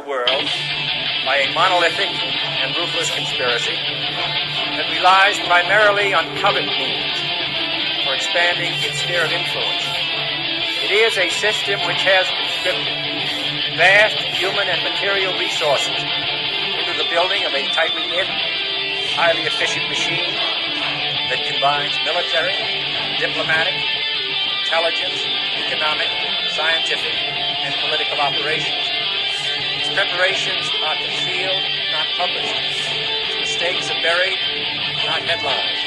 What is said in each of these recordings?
the world by a monolithic and ruthless conspiracy that relies primarily on covert means for expanding its sphere of influence. It is a system which has conscripted vast human and material resources into the building of a tightly knit, highly efficient machine that combines military, diplomatic, intelligence, economic, scientific, and political operations. Its preparations are concealed, not published. Its mistakes are buried, not headlined.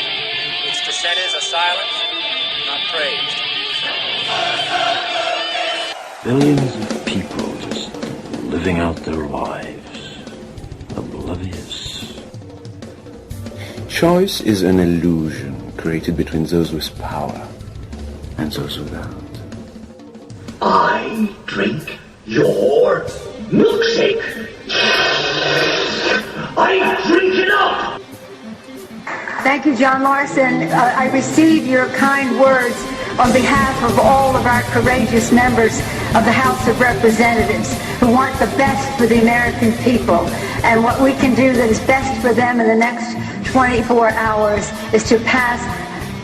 Its dissenters are silenced, not praised. Billions of people just living out their lives, oblivious. Choice is an illusion created between those with power and those without. I drink your milkshake. I drink it up. Thank you, John Larson. I receive your kind words on behalf of all of our courageous members of the House of Representatives who want the best for the American people. And what we can do that is best for them in the next 24 hours is to pass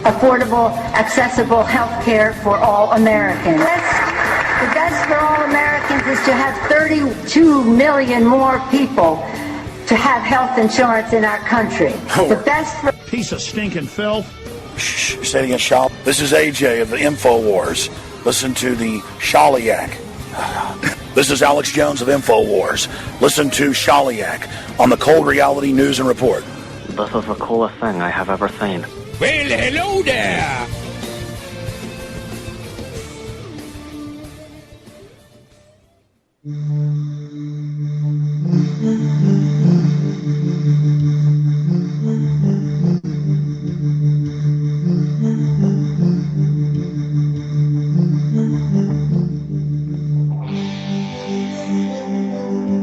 affordable, accessible health care for all Americans. The best for all Americans is to have 32 million more people to have health insurance in our country. The best for... Piece of stinking filth. Shh, say it again, Shal. This is AJ of the InfoWars. Listen to the Shaliak. This is Alex Jones of InfoWars. Listen to Shaliak on the Cold Reality News and Report. This is the coolest thing I have ever seen. Well, hello there!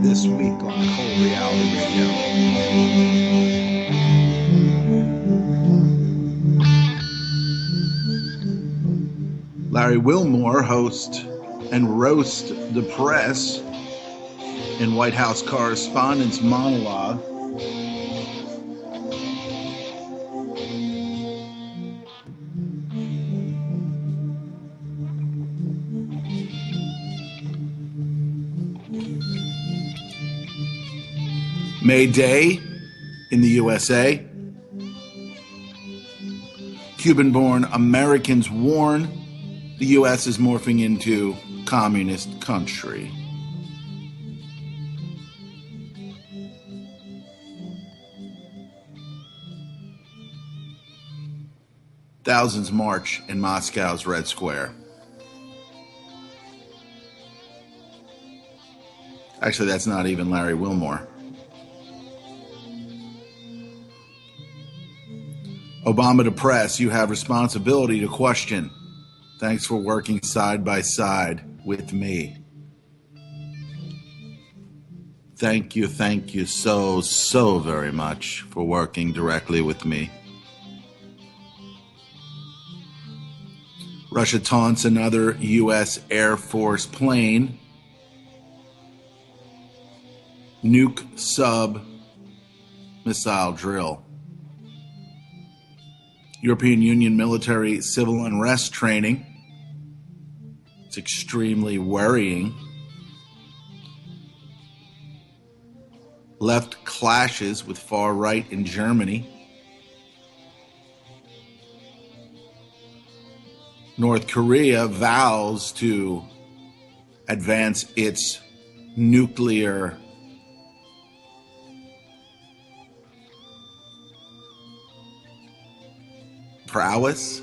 This week on Cold Reality Radio. Larry Wilmore hosts and roasts the press in White House Correspondents' Monologue. May Day in the USA. Cuban-born Americans warn the U.S. is morphing into communist country. Thousands march in Moscow's Red Square. Actually, that's not even Larry Wilmore. Obama to press, you have responsibility to question. Thanks for working side by side with me. Thank you so very much for working directly with me. Russia taunts another U.S. Air Force plane. Nuke sub missile drill. European Union military civil unrest training. It's extremely worrying. Left clashes with far right in Germany. North Korea vows to advance its nuclear prowess.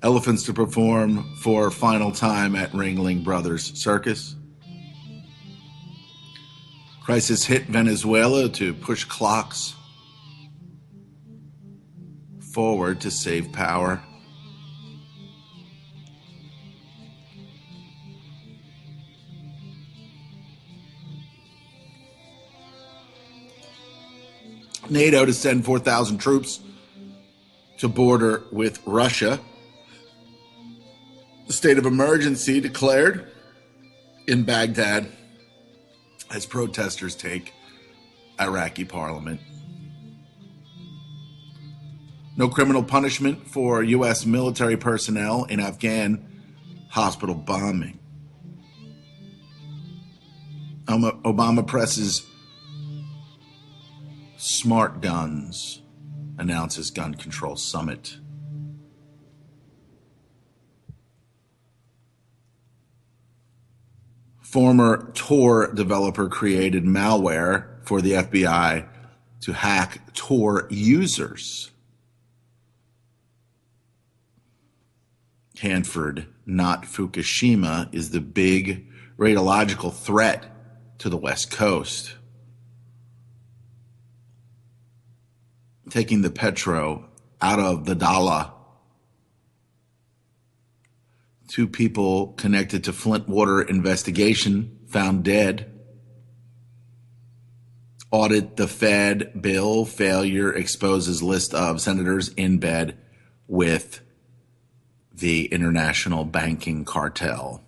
Elephants to perform for final time at Ringling Brothers Circus. Crisis hit Venezuela to push clocks forward to save power. NATO to send 4,000 troops to border with Russia. The state of emergency declared in Baghdad as protesters take Iraqi parliament. No criminal punishment for U.S. military personnel in Afghan hospital bombing. Obama presses smart guns, announces gun control summit. Former Tor developer created malware for the FBI to hack Tor users. Hanford, not Fukushima, is the big radiological threat to the West Coast. Taking the petro out of the dollar. 2 people connected to Flint water investigation found dead. Audit the Fed bill failure exposes list of senators in bed with the international banking cartel.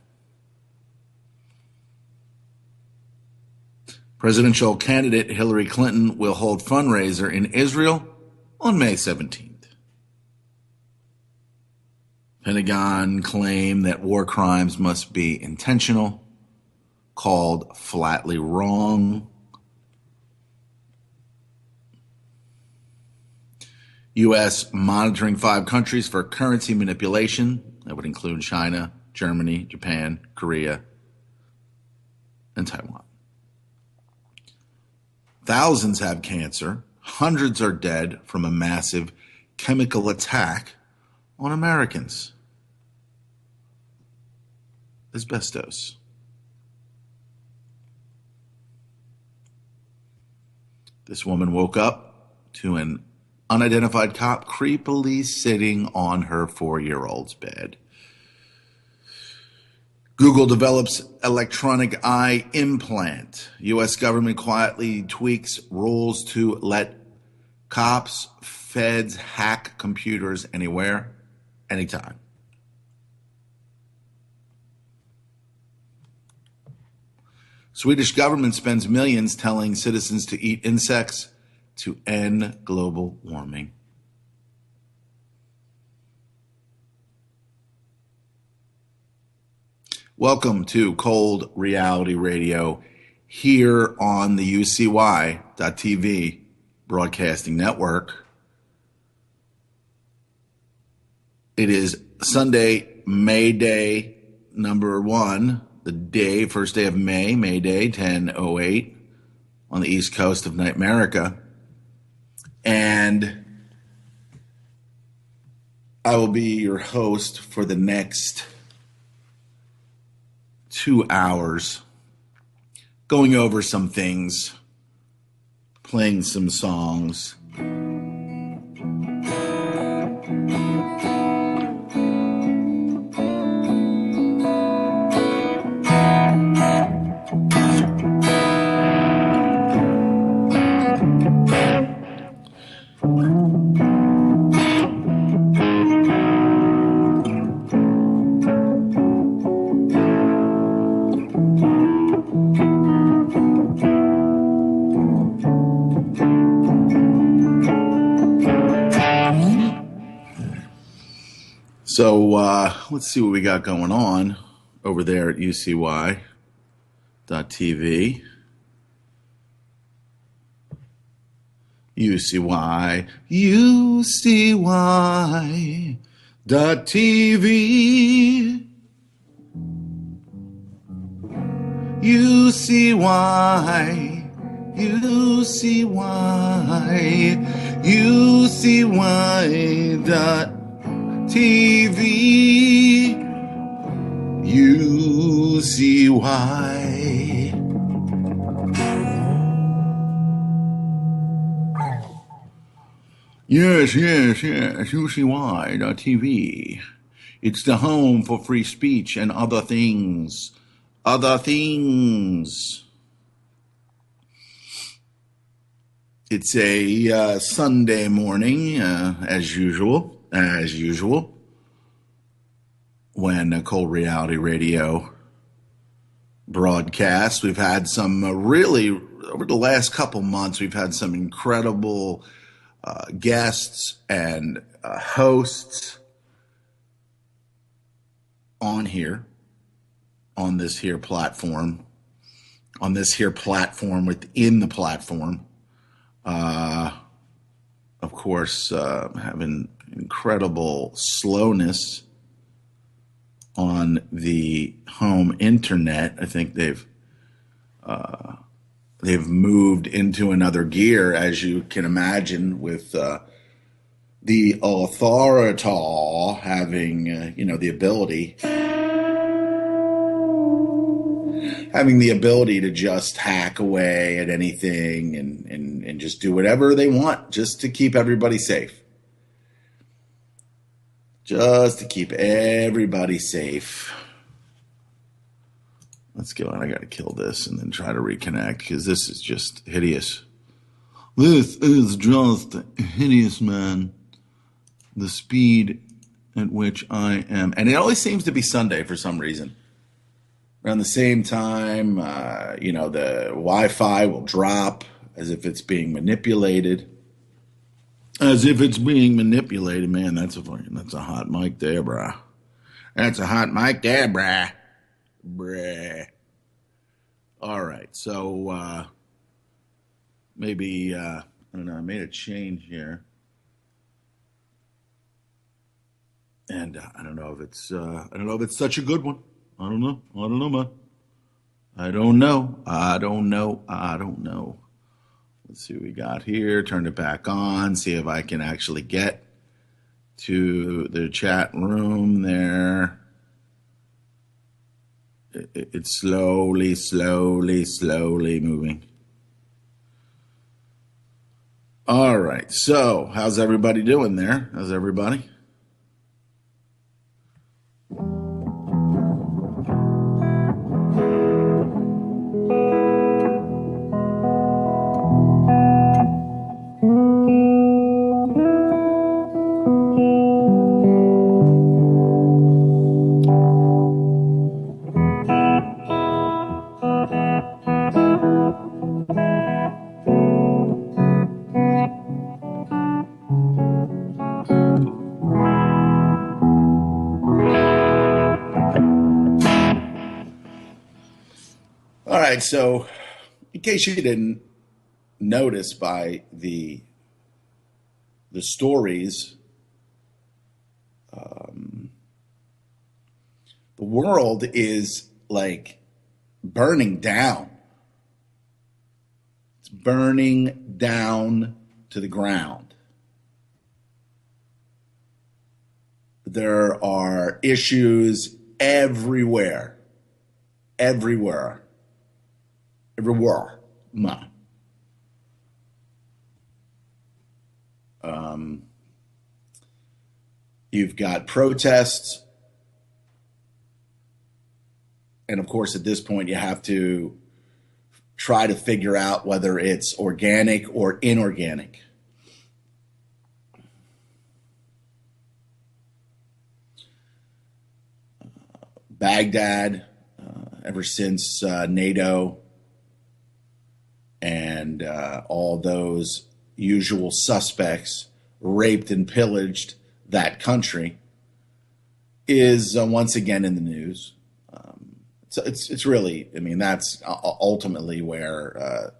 Presidential candidate Hillary Clinton will hold fundraiser in Israel on May 17th. Pentagon claim that war crimes must be intentional, called flatly wrong. U.S. monitoring 5 countries for currency manipulation. That would include China, Germany, Japan, Korea, and Taiwan. Thousands have cancer. Hundreds are dead from a massive chemical attack on Americans. Asbestos. This woman woke up to an unidentified cop creepily sitting on her 4-year-old's bed. Google develops electronic eye implant. U.S. government quietly tweaks rules to let cops, feds hack computers anywhere, anytime. Swedish government spends millions telling citizens to eat insects to end global warming. Welcome to Cold Reality Radio here on the UCY.TV broadcasting network. It is Sunday, May Day number 1, the first day of May, May Day, 10:08 on the East Coast of Nightmerica. And I will be your host for the next 2 hours, going over some things, playing some songs. So let's see what we got going on over there at UCY.TV. UCY.TV. UCY. Yes, UCY.TV. It's the home for free speech and other things. It's a Sunday morning, as usual, when Cold Reality Radio broadcast. We've had some really, over the last couple months, we've had some incredible guests and hosts on here, on this here platform, within the platform. Of course, having incredible slowness on the home internet. I think they've moved into another gear, as you can imagine, with the authority having the ability to just hack away at anything and just do whatever they want just to keep everybody safe. Just to keep everybody safe. Let's go. I got to kill this and then try to reconnect because this is just hideous. This is just hideous, man. The speed at which I am. And it always seems to be Sunday for some reason. Around the same time, the Wi-Fi will drop as if it's being manipulated. Man, that's a hot mic there, brah. That's a hot mic there, brah. Brah. All right, so maybe I don't know. I made a change here, and I don't know if it's such a good one. I don't know, man. I don't know. Let's see what we got here. Turn it back on. See if I can actually get to the chat room there. It's slowly moving. All right. So, how's everybody doing there? How's everybody? So, in case you didn't notice by the stories, the world is like burning down. It's burning down to the ground. There are issues everywhere. Everywhere. No. You've got protests. And of course, at this point, you have to try to figure out whether it's organic or inorganic. Baghdad, ever since NATO and all those usual suspects raped and pillaged that country, is once again in the news. So it's really, I mean, that's ultimately where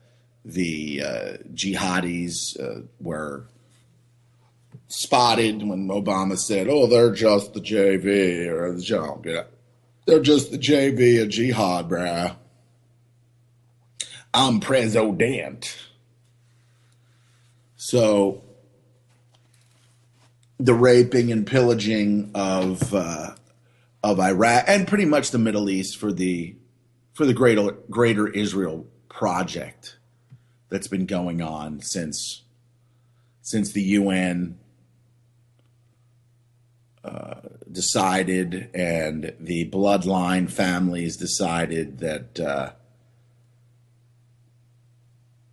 the jihadis were spotted when Obama said, "Oh, they're just the JV," or they're just the JV of jihad, bruh. I'm president. So the raping and pillaging of Iraq and pretty much the Middle East for the greater Israel project that's been going on since the UN decided and the bloodline families decided that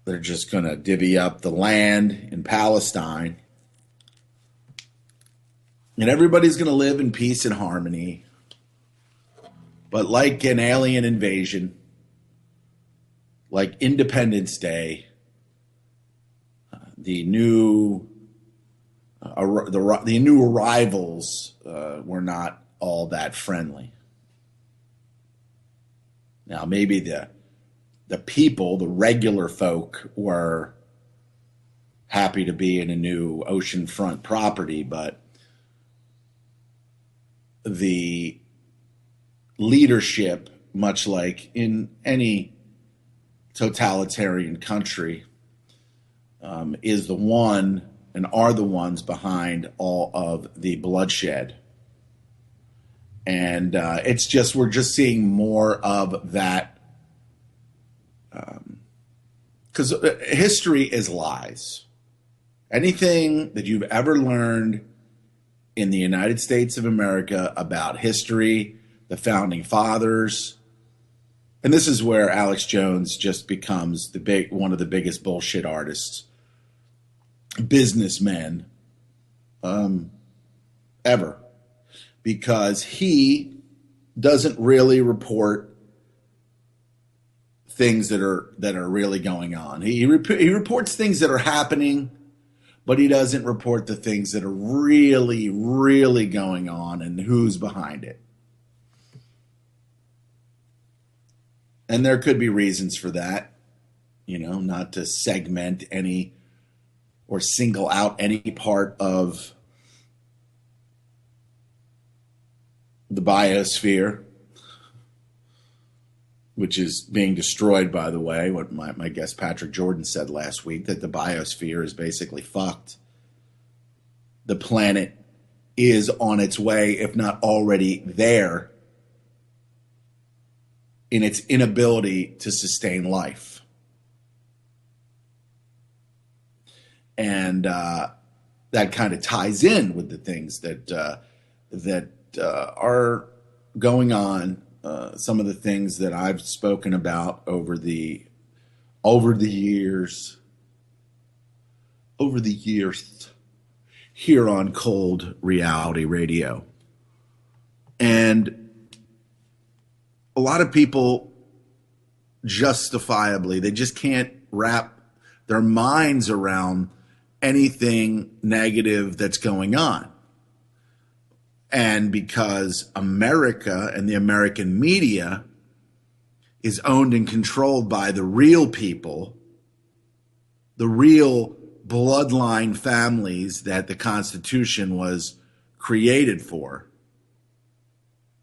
they're just going to divvy up the land in Palestine and everybody's going to live in peace and harmony. But like an alien invasion, like Independence Day, the new arrivals were not all that friendly. Now, maybe the people, the regular folk, were happy to be in a new oceanfront property, but the leadership, much like in any totalitarian country, is the one and are the ones behind all of the bloodshed. And it's just, we're just seeing more of that. Because history is lies. Anything that you've ever learned in the United States of America about history, the founding fathers, and this is where Alex Jones just becomes one of the biggest bullshit artists, businessmen, ever, because he doesn't really report things that are really going on. He reports things that are happening, but he doesn't report the things that are really, really going on and who's behind it. And there could be reasons for that, not to segment any or single out any part of the biosphere, which is being destroyed, by the way. What my guest Patrick Jordan said last week, that the biosphere is basically fucked. The planet is on its way, if not already there, in its inability to sustain life. And that kind of ties in with the things that are going on. Some of the things that I've spoken about over the years here on Cold Reality Radio. And a lot of people justifiably, they just can't wrap their minds around anything negative that's going on. And because America and the American media is owned and controlled by the real people, the real bloodline families that the Constitution was created for.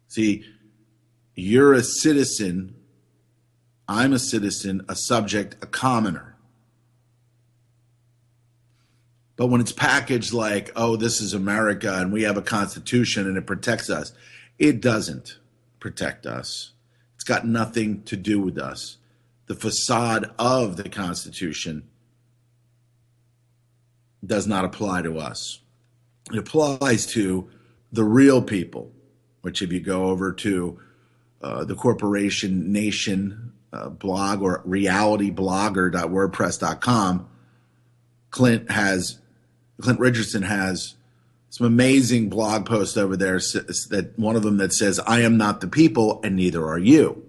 See, you're a citizen, I'm a citizen, a subject, a commoner. But when it's packaged like, oh, this is America and we have a constitution and it protects us, it doesn't protect us. It's got nothing to do with us. The facade of the Constitution does not apply to us. It applies to the real people, which if you go over to the Corporation Nation blog or realityblogger.wordpress.com, Clint Richardson has some amazing blog posts over there, that one of them that says, I am not the people and neither are you.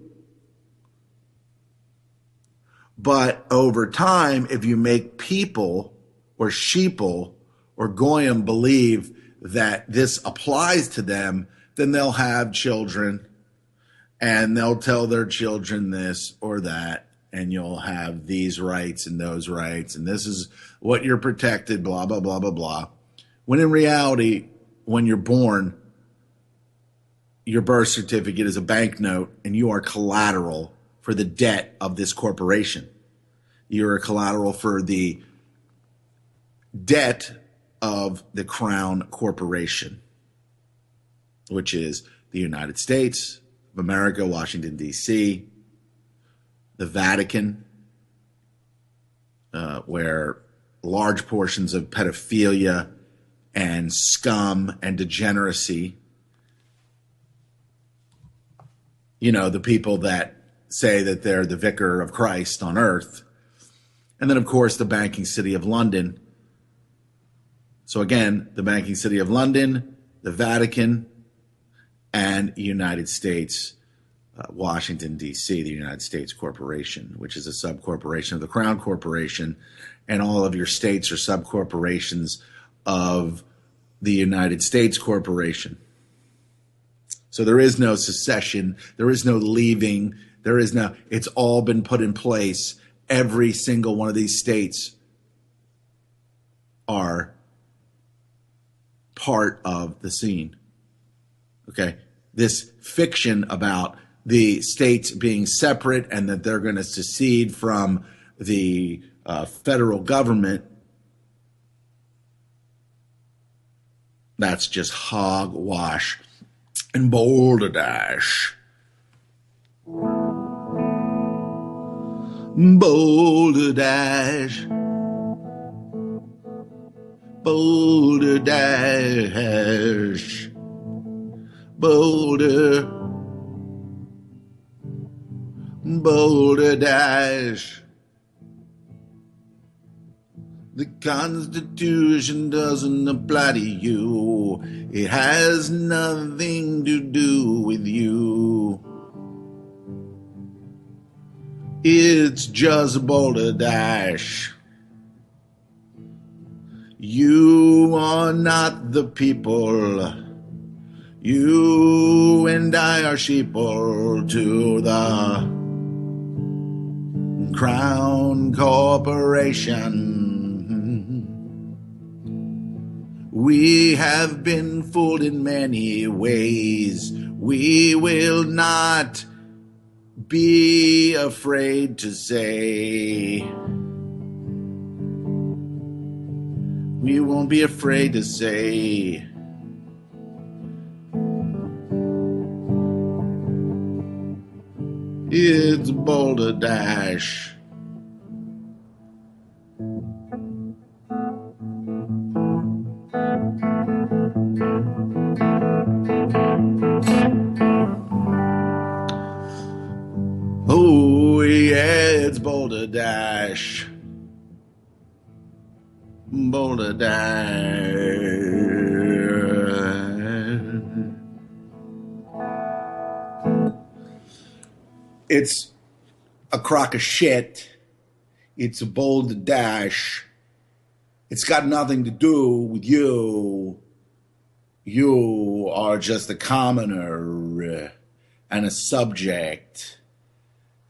But over time, if you make people or sheeple or goyim believe that this applies to them, then they'll have children and they'll tell their children this or that, and you'll have these rights and those rights, and this is what you're protected, blah, blah, blah, blah, blah. When in reality, when you're born, your birth certificate is a banknote, and you are collateral for the debt of this corporation. You're a collateral for the debt of the Crown Corporation, which is the United States of America, Washington, D.C., the Vatican, where large portions of pedophilia and scum and degeneracy, the people that say that they're the vicar of Christ on earth. And then, of course, the banking city of London. So again, the banking city of London, the Vatican, and United States Washington, D.C., the United States Corporation, which is a subcorporation of the Crown Corporation, and all of your states are subcorporations of the United States Corporation. So there is no secession, there is no leaving, it's all been put in place. Every single one of these states are part of the scene. Okay? This fiction about the states being separate and that they're going to secede from the federal government, that's just hogwash and balderdash. Balderdash. Balderdash. Balderdash. The Constitution doesn't apply to you. It has nothing to do with you. It's just balderdash. You are not the people. You and I are sheeple to the Crown Corporation. We have been fooled in many ways. We will not be afraid to say. We won't be afraid to say. It's balderdash. Oh yeah, it's balderdash. Balderdash. It's a crock of shit. It's a balderdash. It's got nothing to do with you. You are just a commoner and a subject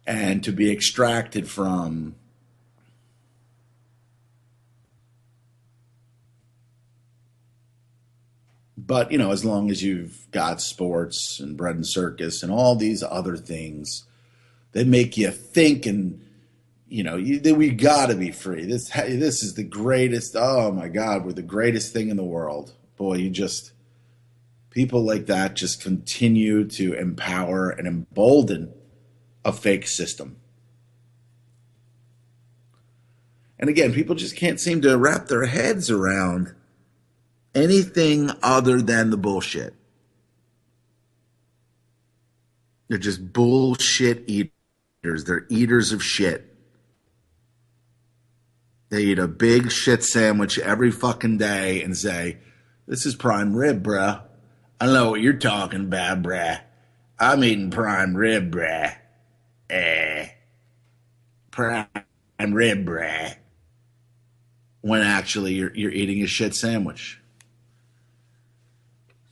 and to be extracted from. But, as long as you've got sports and bread and circus and all these other things that make you think and, we got to be free. This is the greatest. Oh, my God, we're the greatest thing in the world. Boy, people like that just continue to empower and embolden a fake system. And again, people just can't seem to wrap their heads around anything other than the bullshit. They're just bullshit eaters. They're eaters of shit. They eat a big shit sandwich every fucking day and say, this is prime rib, bruh. I don't know what you're talking about, bruh. I'm eating prime rib, bruh. Prime rib, bruh. When actually you're eating a shit sandwich.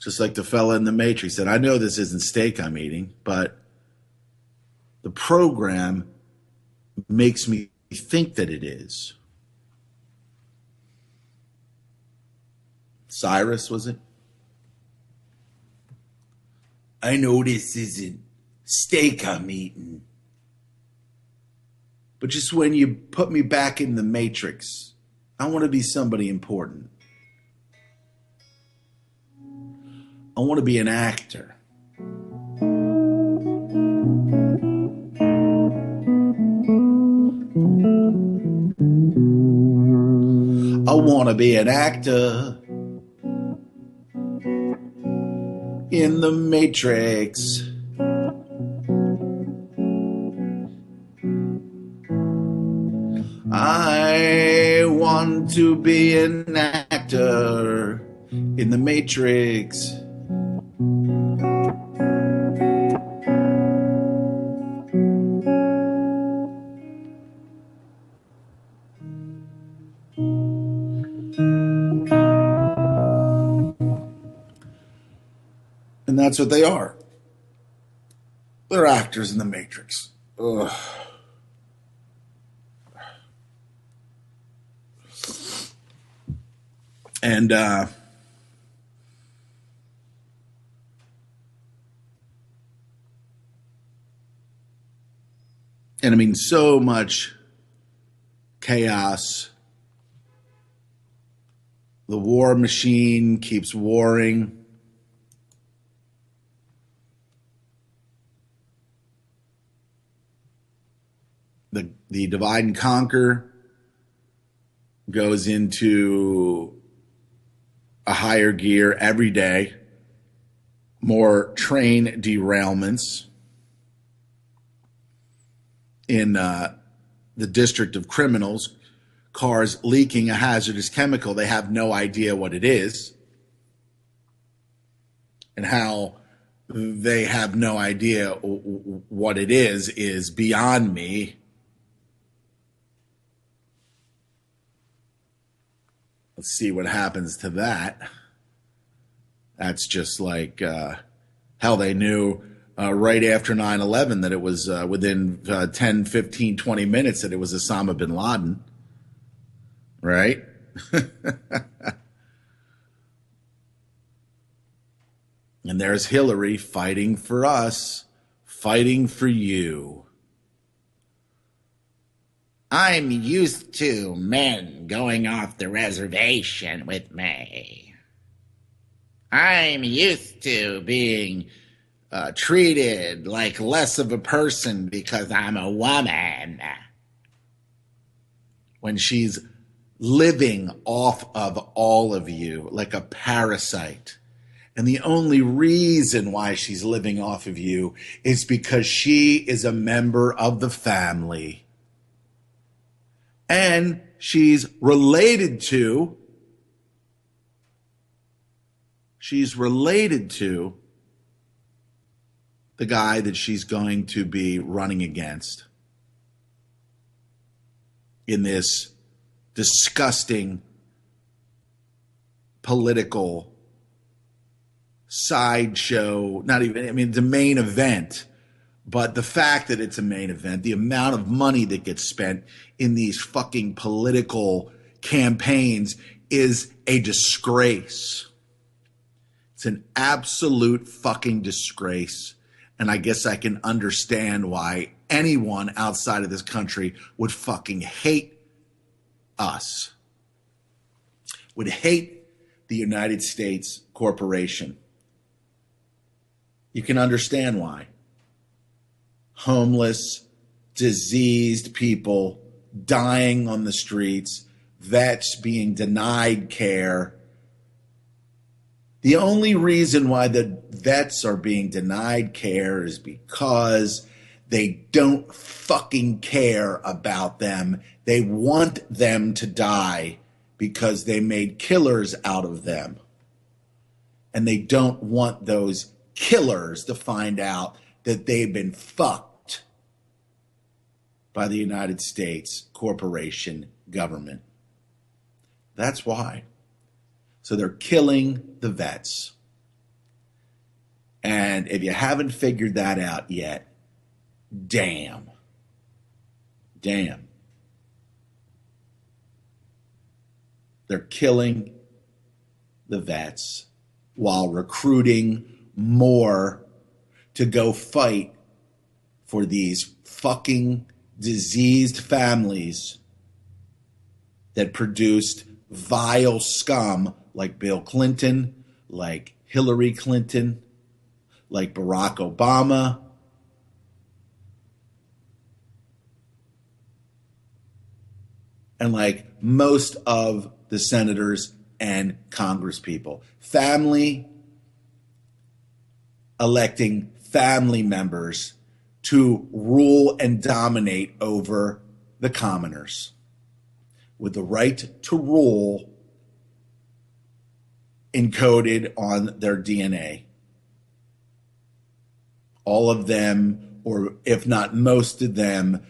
Just like the fella in the Matrix said, I know this isn't steak I'm eating, but the program makes me think that it is. Cyrus, was it? I know this isn't steak I'm eating. But just when you put me back in the Matrix, I want to be somebody important. I want to be an actor. I want to be an actor in the Matrix. I want to be an actor in the Matrix. That's what they are. They're actors in the Matrix. Ugh. And I mean, so much chaos. The war machine keeps warring. The divide and conquer goes into a higher gear every day. More train derailments in the District of Criminals. Cars leaking a hazardous chemical. They have no idea what it is. And how they have no idea what it is beyond me. Let's see what happens to that. That's just like how they knew right after 9/11 that it was within 10, 15, 20 minutes that it was Osama bin Laden. Right? And there's Hillary fighting for us, fighting for you. I'm used to men going off the reservation with me. I'm used to being treated like less of a person because I'm a woman. When she's living off of all of you like a parasite. And the only reason why she's living off of you is because she is a member of the family. And she's related to the guy that she's going to be running against in this disgusting political sideshow. Not even, I mean, the main event, but the fact that it's a main event, the amount of money that gets spent in these fucking political campaigns is a disgrace. It's an absolute fucking disgrace. And I guess I can understand why anyone outside of this country would fucking hate us, would hate the United States corporation. You can understand why. Homeless, diseased people dying on the streets, vets being denied care. The only reason why the vets are being denied care is because they don't fucking care about them. They want them to die because they made killers out of them. And they don't want those killers to find out that they've been fucked by the United States corporation government. That's why. So they're killing the vets. And if you haven't figured that out yet, damn. They're killing the vets while recruiting more to go fight for these fucking diseased families that produced vile scum like Bill Clinton, like Hillary Clinton, like Barack Obama. And like most of the senators and congresspeople. Family electing family members to rule and dominate over the commoners with the right to rule encoded on their DNA. All of them, or if not most of them,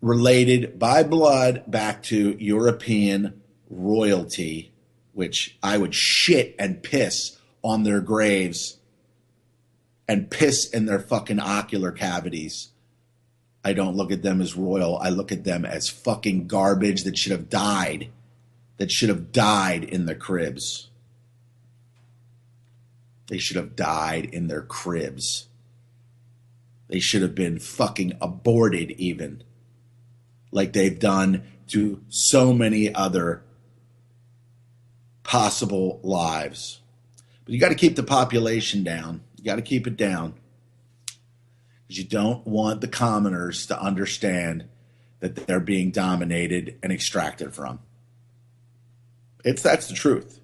related by blood back to European royalty, which I would shit and piss on their graves and piss in their fucking ocular cavities, I don't look at them as royal. I look at them as fucking garbage that should have died. That should have died in their cribs. They should have died in their cribs. They should have been fucking aborted even. Like they've done to so many other possible lives. But you got to keep the population down. You got to keep it down. Because you don't want the commoners to understand that they're being dominated and extracted from. That's the truth.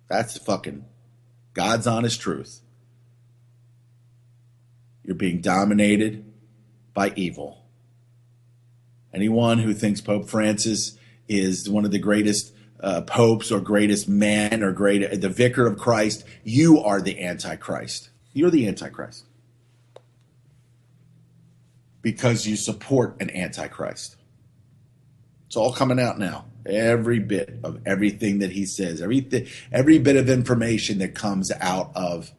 That's the fucking God's honest truth. You're being dominated by evil. Anyone who thinks Pope Francis is one of the greatest popes or greatest man or the vicar of Christ, you are the Antichrist. You're the Antichrist. Because you support an Antichrist. It's all coming out now. Every bit of everything that he says, every bit of information that comes out of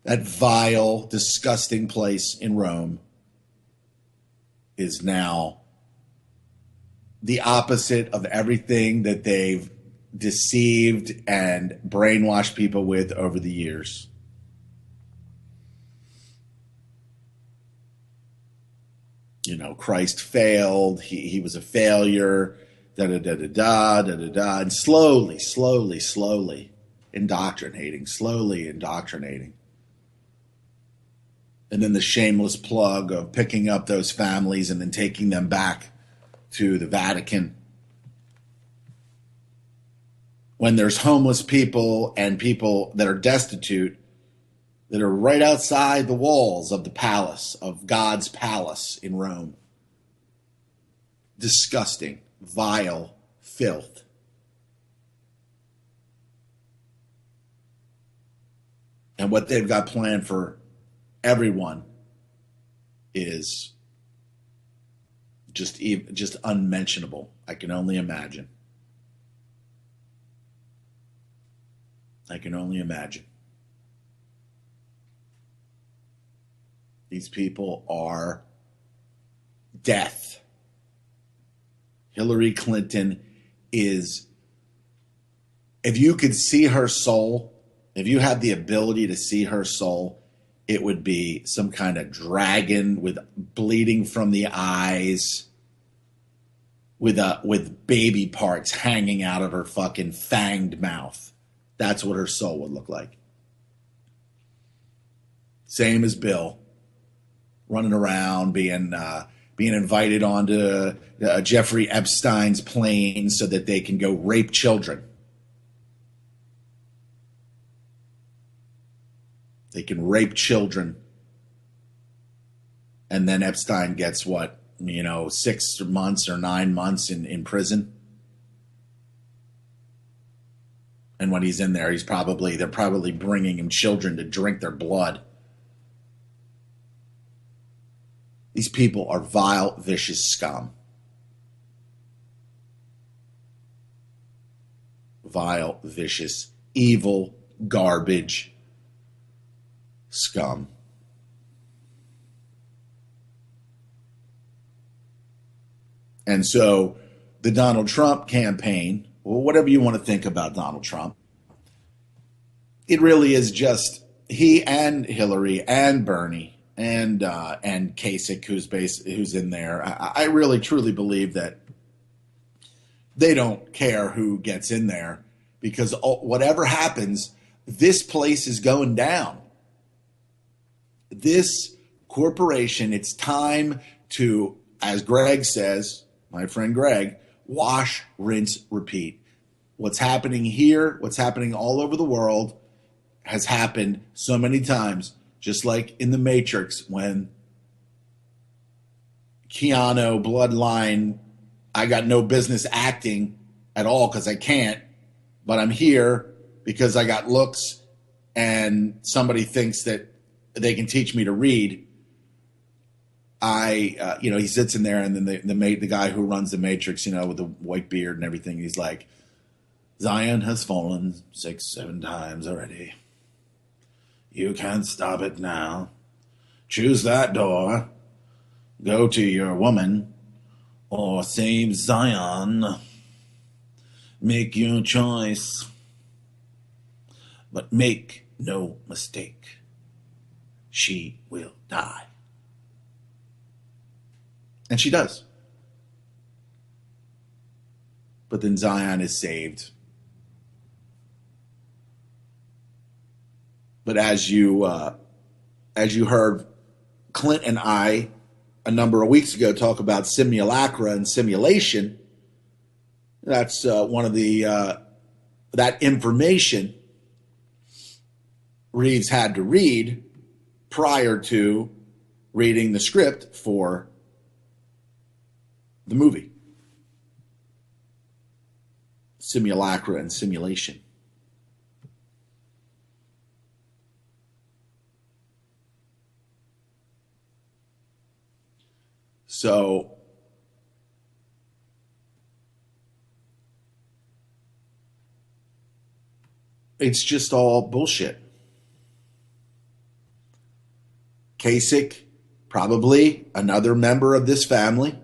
that vile, disgusting place in Rome is now the opposite of everything that they've deceived and brainwashed people with over the years. You know, Christ failed. He was a failure. And slowly indoctrinating. And then the shameless plug of picking up those families and then taking them back to the Vatican. When there's homeless people and people that are destitute that are right outside the walls of the palace, of God's palace in Rome. Disgusting, vile filth. And what they've got planned for everyone is just unmentionable. I can only imagine. These people are death. Hillary Clinton is, if you could see her soul, if you had the ability to see her soul, it would be some kind of dragon with bleeding from the eyes, with baby parts hanging out of her fucking fanged mouth. That's what her soul would look like. Same as Bill, running around, being invited onto Jeffrey Epstein's plane so that they can go rape children. They can rape children. And then Epstein gets 6 months or 9 months in prison. And when he's in there, they're probably bringing him children to drink their blood. These people are vile, vicious scum. Vile, vicious, evil, garbage scum. And so the Donald Trump campaign, well, whatever you want to think about Donald Trump, it really is just he and Hillary and Bernie and Kasich, who's in there. I really truly believe that they don't care who gets in there, because whatever happens, this place is going down. This corporation, it's time to, as Greg says, my friend Greg, wash, rinse, repeat. What's happening here, what's happening all over the world, has happened so many times. Just like in The Matrix, when Keanu Bloodline, I got no business acting at all because I can't, but I'm here because I got looks and somebody thinks that they can teach me to read. He sits in there, and then the guy who runs The Matrix, with the white beard and everything, he's like, Zion has fallen 6-7 times already. You can't stop it now. Choose that door. Go to your woman or save Zion. Make your choice. But make no mistake. She will die. And she does. But then Zion is saved. But as you heard Clint and I a number of weeks ago talk about simulacra and simulation, that's one of the that information Reeves had to read prior to reading the script for the movie. Simulacra and simulation. So it's just all bullshit. Kasich, probably another member of this family.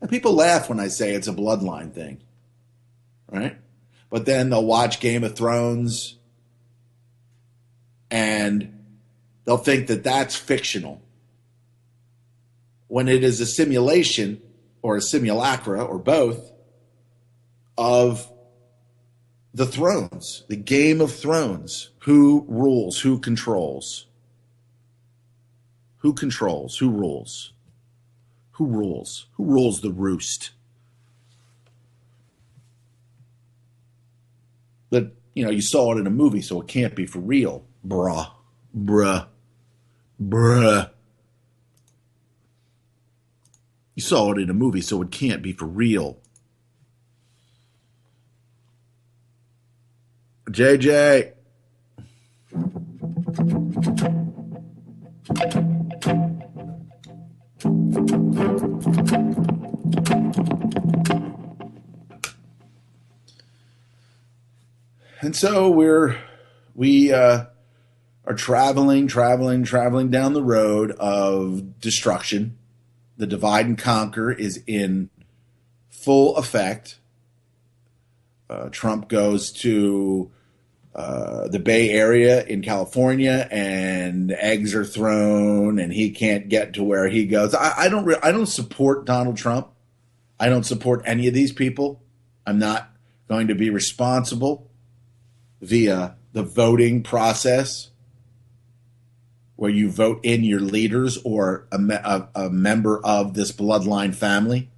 And people laugh when I say it's a bloodline thing, right? But then they'll watch Game of Thrones and they'll think that that's fictional, when it is a simulation or a simulacra or both of the thrones, the Game of Thrones. Who rules? Who controls? Who controls? Who rules? Who rules? Who rules the roost? But, you saw it in a movie, so it can't be for real. Bruh. You saw it in a movie, so it can't be for real. JJ. And so we are traveling down the road of destruction. The divide and conquer is in full effect. Trump goes to the Bay Area in California, and eggs are thrown, and he can't get to where he goes. I don't support Donald Trump. I don't support any of these people. I'm not going to be responsible via the voting process, where you vote in your leaders or a member of this bloodline family.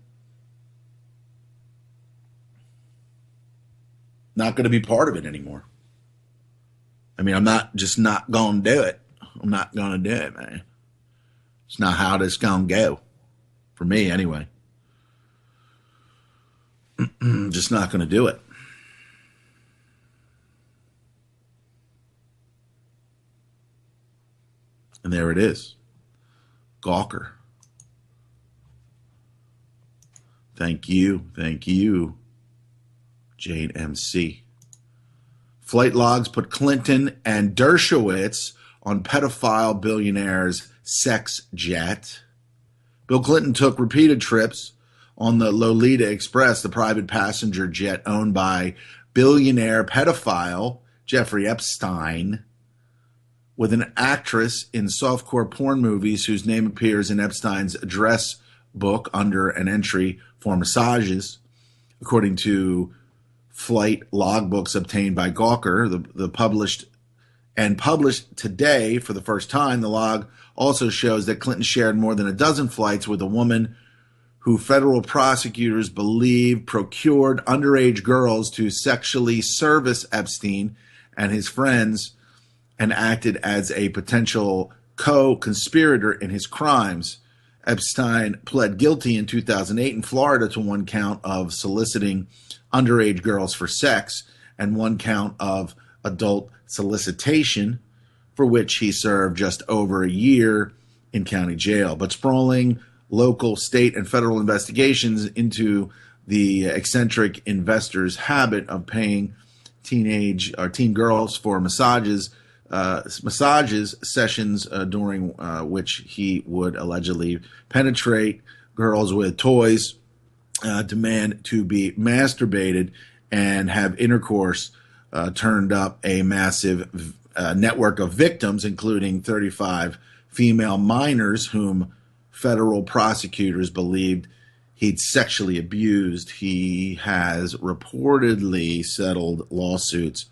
Not going to be part of it anymore. I mean, I'm not going to do it. I'm not going to do it, man. It's not how this going to go. For me, anyway. Just not going to do it. And there it is. Gawker. Thank you. Jane MC. Flight logs put Clinton and Dershowitz on pedophile billionaire's sex jet. Bill Clinton took repeated trips on the Lolita Express, the private passenger jet owned by billionaire pedophile Jeffrey Epstein, with an actress in softcore porn movies whose name appears in Epstein's address book under an entry for massages. According to flight logbooks obtained by Gawker, the published today for the first time, the log also shows that Clinton shared more than a dozen flights with a woman who federal prosecutors believe procured underage girls to sexually service Epstein and his friends and acted as a potential co-conspirator in his crimes. Epstein pled guilty in 2008 in Florida to one count of soliciting underage girls for sex and one count of adult solicitation, for which he served just over a year in county jail. But sprawling local, state, and federal investigations into the eccentric investor's habit of paying teen girls for massages massages sessions during which he would allegedly penetrate girls with toys, demand to be masturbated, and have intercourse, turned up a massive network of victims, including 35 female minors whom federal prosecutors believed he'd sexually abused. He has reportedly settled lawsuits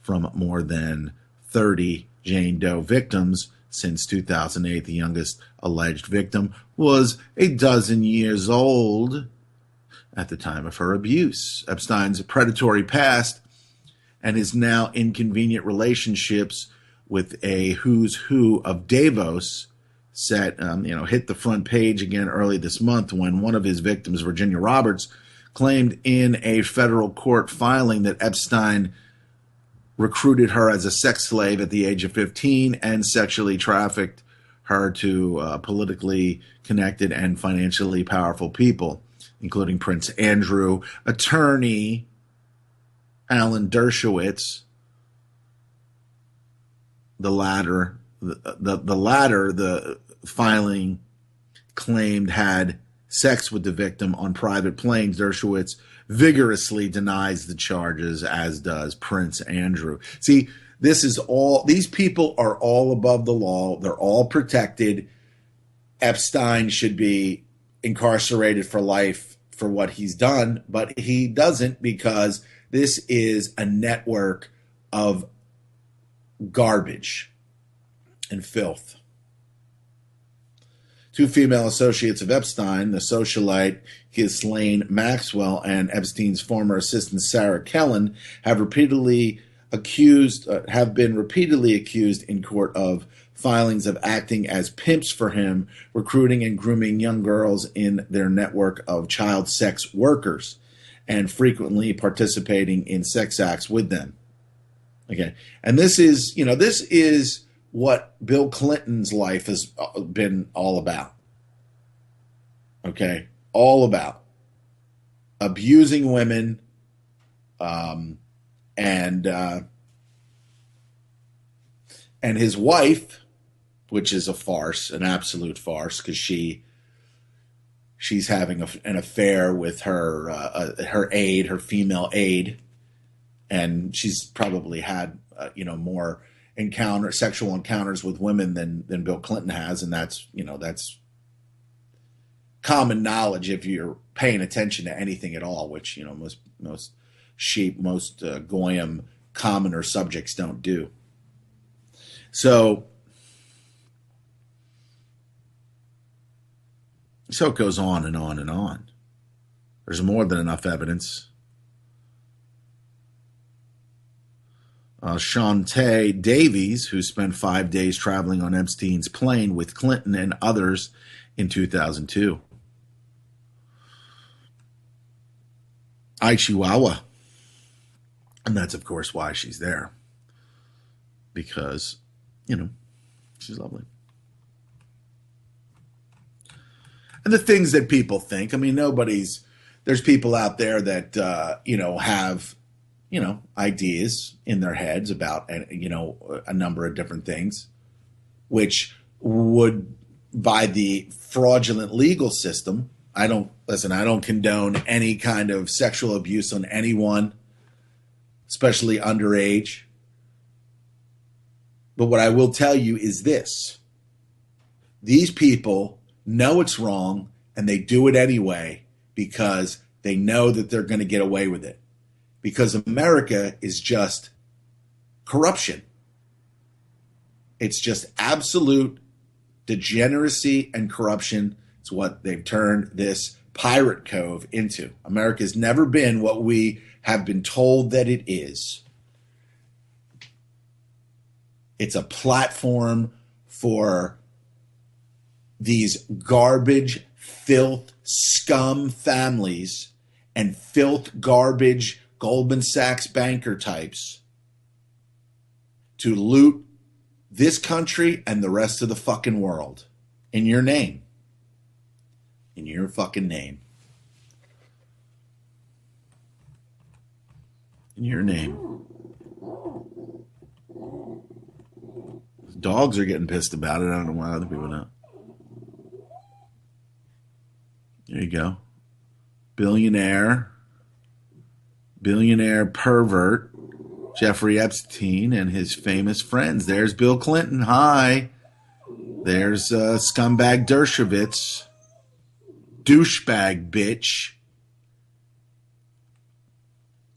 from more than 30 Jane Doe victims since 2008. The youngest alleged victim was a dozen years old at the time of her abuse. Epstein's predatory past and his now inconvenient relationships with a who's who of Davos hit the front page again early this month when one of his victims, Virginia Roberts, claimed in a federal court filing that Epstein recruited her as a sex slave at the age of 15 and sexually trafficked her to politically connected and financially powerful people, including Prince Andrew, attorney Alan Dershowitz. The latter, the filing claimed had sex with the victim on private planes. Dershowitz vigorously denies the charges, as does Prince Andrew. See, these people are all above the law. They're all protected. Epstein should be incarcerated for life for what he's done, but he doesn't, because this is a network of garbage and filth. Two female associates of Epstein, the socialite Ghislaine Maxwell and Epstein's former assistant Sarah Kellen, have been repeatedly accused in court of filings of acting as pimps for him, recruiting and grooming young girls in their network of child sex workers, and frequently participating in sex acts with them. Okay, and this is what Bill Clinton's life has been all about. Okay, all about abusing women, and his wife, which is a farce, an absolute farce, because she's having an affair with her aide, her female aide, and she's probably had more sexual encounters with women than Bill Clinton has, and that's common knowledge if you're paying attention to anything at all, which most goyim commoner subjects don't do. So it goes on and on and on. There's more than enough evidence. Shantae Davies, who spent 5 days traveling on Epstein's plane with Clinton and others in 2002. Chihuahua. And that's, of course, why she's there. Because, she's lovely. And the things that people think, there's people out there that, have, ideas in their heads about, a number of different things, which would, by the fraudulent legal system, I don't condone any kind of sexual abuse on anyone, especially underage. But what I will tell you is this. These people know it's wrong, and they do it anyway because they know that they're going to get away with it. Because America is just corruption. It's just absolute degeneracy and corruption. It's what they've turned this pirate cove into. America's never been what we have been told that it is. It's a platform for these garbage, filth, scum families and filth, garbage, Goldman Sachs banker types to loot this country and the rest of the fucking world in your name. In your fucking name. In your name. dogs are getting pissed about it. I don't know why other people don't. There you go. Billionaire pervert Jeffrey Epstein and his famous friends. There's Bill Clinton. Hi. There's scumbag Dershowitz. Douchebag bitch.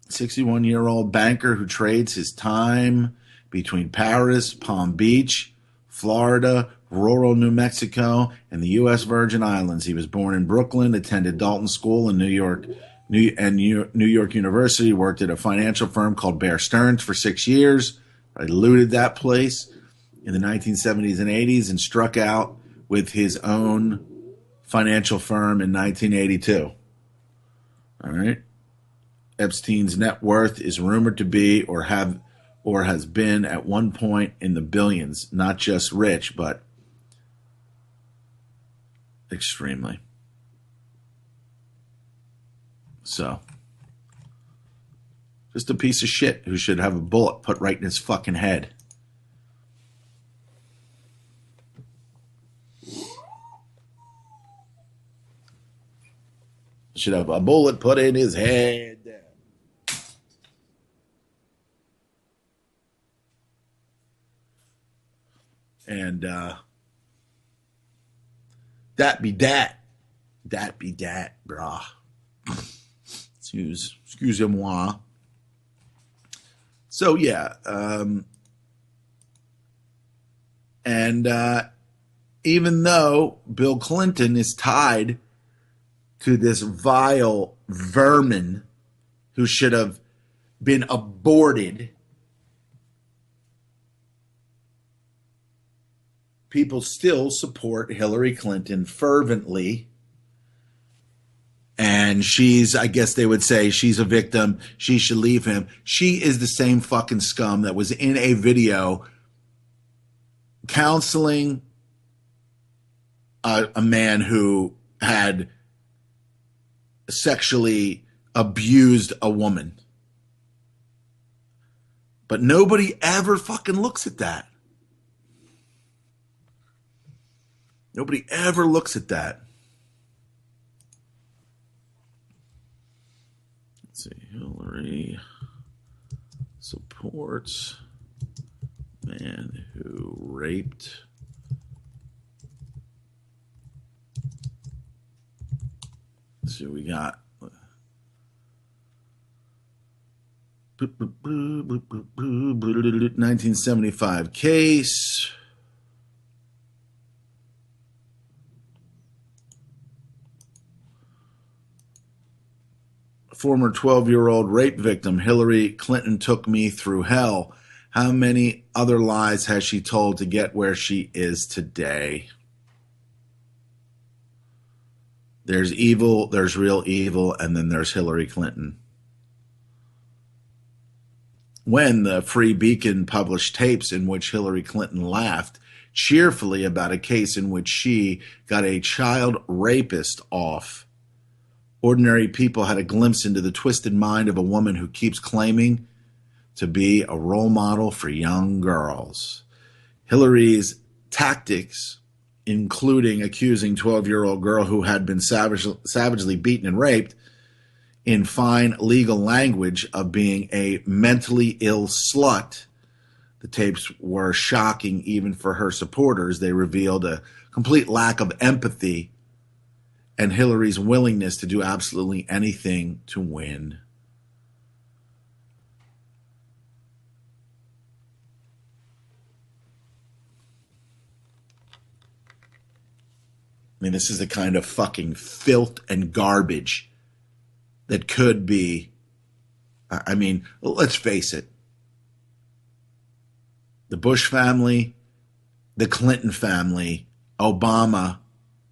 61-year-old banker who trades his time between Paris, Palm Beach, Florida, rural New Mexico, and the U.S. Virgin Islands. He was born in Brooklyn, attended Dalton School in New York University, worked at a financial firm called Bear Stearns for 6 years. I looted that place in the 1970s and 80s and struck out with his own financial firm in 1982. All right. Epstein's net worth is rumored to be or has been at one point in the billions, not just rich, but extremely. So, just a piece of shit who should have a bullet put right in his fucking head. Should have a bullet put in his head. And that be that. That be that, brah. Excusez-moi. So, yeah. Even though Bill Clinton is tied to this vile vermin who should have been aborted, people still support Hillary Clinton fervently. And she's, I guess they would say, she's a victim. She should leave him. She is the same fucking scum that was in a video counseling a man who had sexually abused a woman. But nobody ever fucking looks at that. Nobody ever looks at that. Let's see. Hillary supports man who raped let's see what we got. 1975 case. Former 12-year-old rape victim Hillary Clinton took me through hell. How many other lies has she told to get where she is today? There's evil, there's real evil, and then there's Hillary Clinton. When the Free Beacon published tapes in which Hillary Clinton laughed cheerfully about a case in which she got a child rapist off, ordinary people had a glimpse into the twisted mind of a woman who keeps claiming to be a role model for young girls. Hillary's tactics, including accusing 12-year-old girl who had been savagely beaten and raped in fine legal language of being a mentally ill slut. The tapes were shocking even for her supporters. They revealed a complete lack of empathy and Hillary's willingness to do absolutely anything to win. I mean, this is the kind of fucking filth and garbage that could be, I mean, let's face it. The Bush family, the Clinton family, Obama,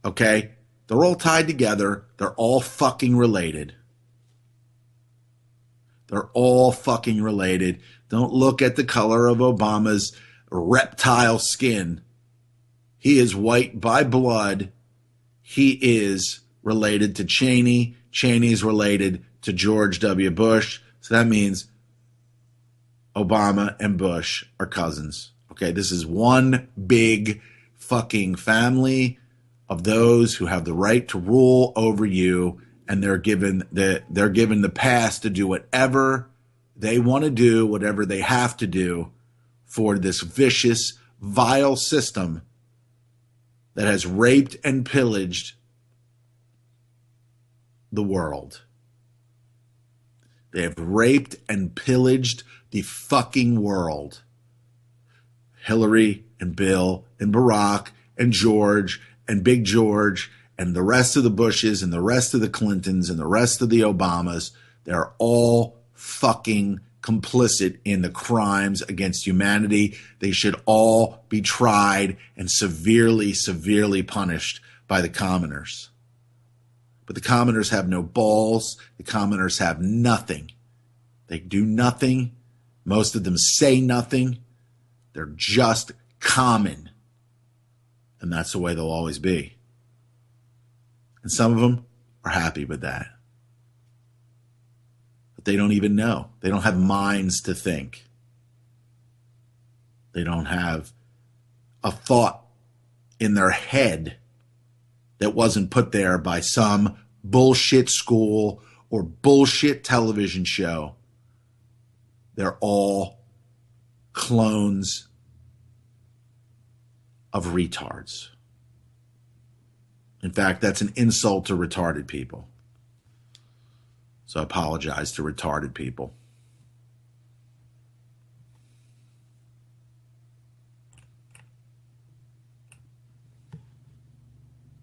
okay? They're all tied together. They're all fucking related. They're all fucking related. Don't look at the color of Obama's reptile skin. He is white by blood. He is related to Cheney. Cheney's related to George W. Bush. So that means Obama and Bush are cousins. Okay, this is one big fucking family of those who have the right to rule over you, and they're given the pass to do whatever they want to do, whatever they have to do for this vicious, vile system that has raped and pillaged the world. They have raped and pillaged the fucking world. Hillary and Bill and Barack and George and Big George and the rest of the Bushes and the rest of the Clintons and the rest of the Obamas, they're all fucking complicit in the crimes against humanity. They should all be tried and severely, severely punished by the commoners. But the commoners have no balls. The commoners have nothing. They do nothing. Most of them say nothing. They're just common. And that's the way they'll always be. And some of them are happy with that. But they don't even know. They don't have minds to think. They don't have a thought in their head that wasn't put there by some bullshit school or bullshit television show. They're all clones of retards. In fact, that's an insult to retarded people. So I apologize to retarded people.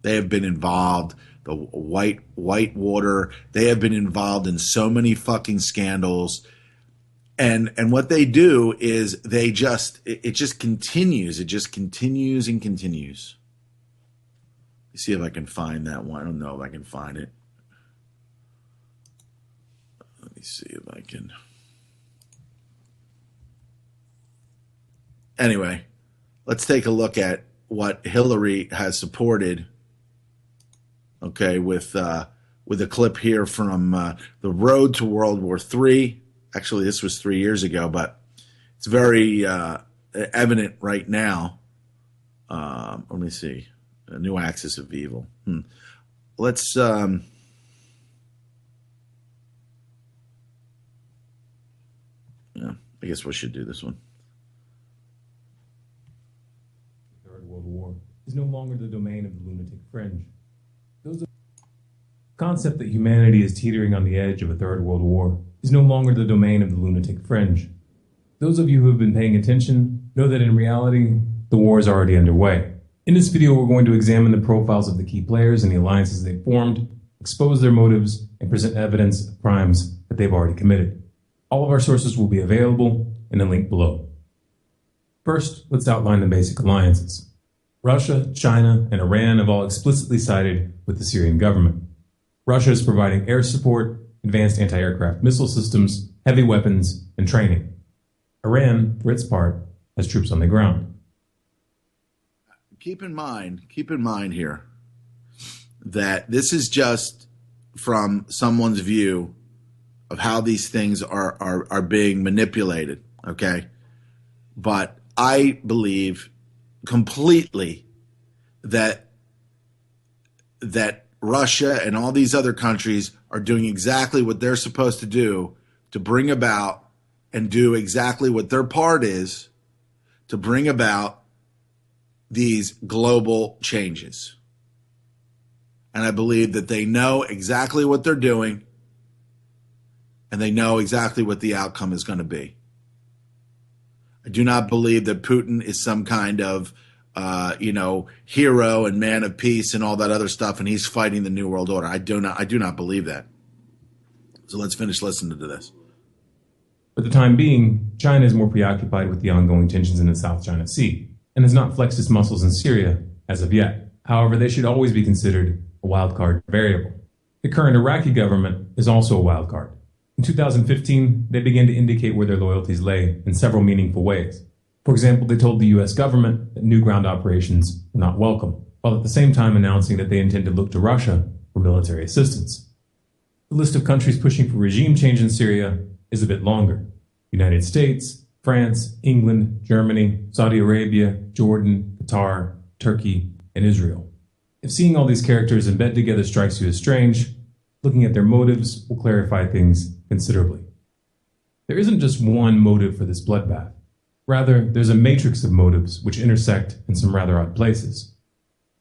They have been involved, the Whitewater, they have been involved in so many fucking scandals. And what they do is it just continues. It just continues and continues. Let me see if I can find that one. I don't know if I can find it. Let me see if I can. Anyway, let's take a look at what Hillary has supported. Okay, with a clip here from The Road to World War III. Actually, this was 3 years ago, but it's very evident right now. Let me see. A new axis of evil. Let's... yeah, I guess we should do this one. The Third World War is no longer the domain of the lunatic fringe. The concept that humanity is teetering on the edge of a third world war is no longer the domain of the lunatic fringe. Those of you who have been paying attention know that in reality, the war is already underway. In this video, we're going to examine the profiles of the key players and the alliances they've formed, expose their motives, and present evidence of crimes that they've already committed. All of our sources will be available in the link below. First, let's outline the basic alliances. Russia, China, and Iran have all explicitly sided with the Syrian government. Russia is providing air support, advanced anti-aircraft missile systems, heavy weapons, and training. Iran, for its part, has troops on the ground. Keep in mind here that this is just from someone's view of how these things are being manipulated, okay? But I believe completely that Russia and all these other countries are doing exactly what they're supposed to do to bring about and do exactly what their part is to bring about these global changes. And I believe that they know exactly what they're doing and they know exactly what the outcome is going to be. I do not believe that Putin is some kind of hero and man of peace and all that other stuff, and he's fighting the New World Order. I do not believe that. So let's finish listening to this. For the time being, China is more preoccupied with the ongoing tensions in the South China Sea and has not flexed its muscles in Syria as of yet. However, they should always be considered a wildcard variable. The current Iraqi government is also a wildcard. In 2015, they began to indicate where their loyalties lay in several meaningful ways. For example, they told the U.S. government that new ground operations were not welcome, while at the same time announcing that they intend to look to Russia for military assistance. The list of countries pushing for regime change in Syria is a bit longer. The United States, France, England, Germany, Saudi Arabia, Jordan, Qatar, Turkey, and Israel. If seeing all these characters in bed together strikes you as strange, looking at their motives will clarify things considerably. There isn't just one motive for this bloodbath. Rather, there's a matrix of motives which intersect in some rather odd places.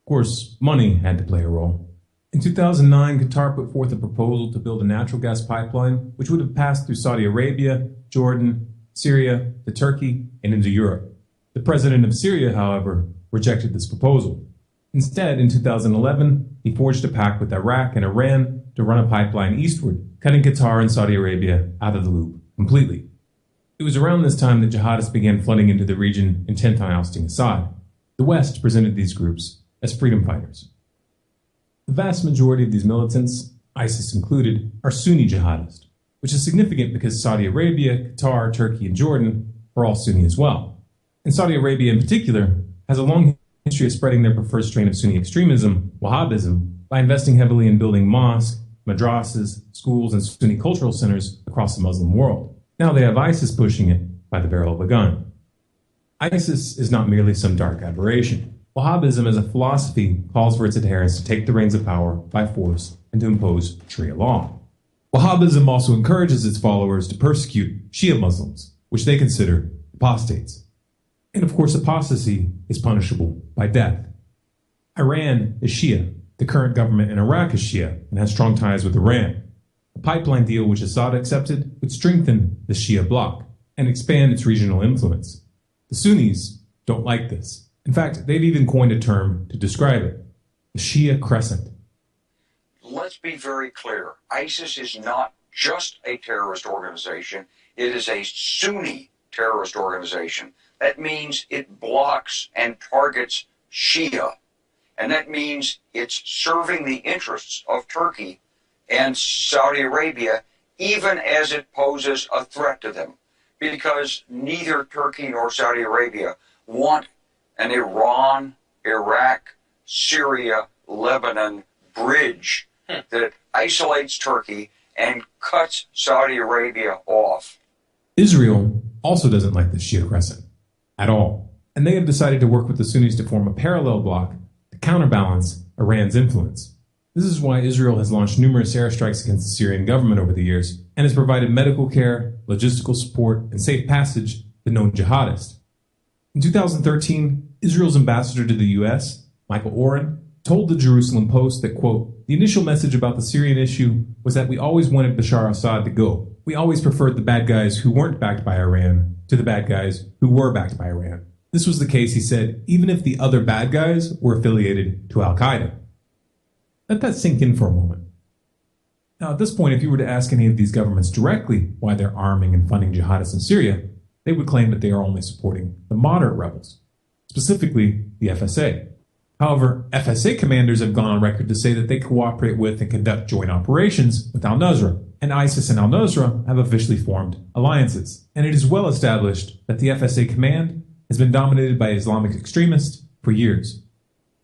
Of course, money had to play a role. In 2009, Qatar put forth a proposal to build a natural gas pipeline which would have passed through Saudi Arabia, Jordan, Syria, to Turkey, and into Europe. The president of Syria, however, rejected this proposal. Instead, in 2011, he forged a pact with Iraq and Iran to run a pipeline eastward, cutting Qatar and Saudi Arabia out of the loop completely. It was around this time that jihadists began flooding into the region intent on ousting Assad. The West presented these groups as freedom fighters. The vast majority of these militants, ISIS included, are Sunni jihadists, which is significant because Saudi Arabia, Qatar, Turkey, and Jordan are all Sunni as well. And Saudi Arabia in particular has a long history of spreading their preferred strain of Sunni extremism, Wahhabism, by investing heavily in building mosques, madrasas, schools, and Sunni cultural centers across the Muslim world. Now they have ISIS pushing it by the barrel of a gun. ISIS is not merely some dark aberration. Wahhabism as a philosophy calls for its adherents to take the reins of power by force and to impose Sharia law. Wahhabism also encourages its followers to persecute Shia Muslims, which they consider apostates. And of course, apostasy is punishable by death. Iran is Shia. The current government in Iraq is Shia and has strong ties with Iran. A pipeline deal which Assad accepted would strengthen the Shia bloc and expand its regional influence. The Sunnis don't like this. In fact, they've even coined a term to describe it, the Shia Crescent. Let's be very clear. ISIS is not just a terrorist organization. It is a Sunni terrorist organization. That means it blocks and targets Shia. And that means it's serving the interests of Turkey and Saudi Arabia, even as it poses a threat to them. Because neither Turkey nor Saudi Arabia want an Iran, Iraq, Syria, Lebanon bridge that isolates Turkey and cuts Saudi Arabia off. Israel also doesn't like the Shia Crescent at all, and they have decided to work with the Sunnis to form a parallel bloc to counterbalance Iran's influence. This is why Israel has launched numerous airstrikes against the Syrian government over the years and has provided medical care, logistical support, and safe passage to known jihadists. In 2013, Israel's ambassador to the U.S., Michael Oren, told the Jerusalem Post that, quote, "The initial message about the Syrian issue was that we always wanted Bashar Assad to go. We always preferred the bad guys who weren't backed by Iran to the bad guys who were backed by Iran. This was the case," he said, "even if the other bad guys were affiliated to Al-Qaeda." Let that sink in for a moment. Now, at this point, if you were to ask any of these governments directly why they're arming and funding jihadists in Syria, they would claim that they are only supporting the moderate rebels, specifically the FSA. However, FSA commanders have gone on record to say that they cooperate with and conduct joint operations with al-Nusra, and ISIS and al-Nusra have officially formed alliances. And it is well established that the FSA command has been dominated by Islamic extremists for years.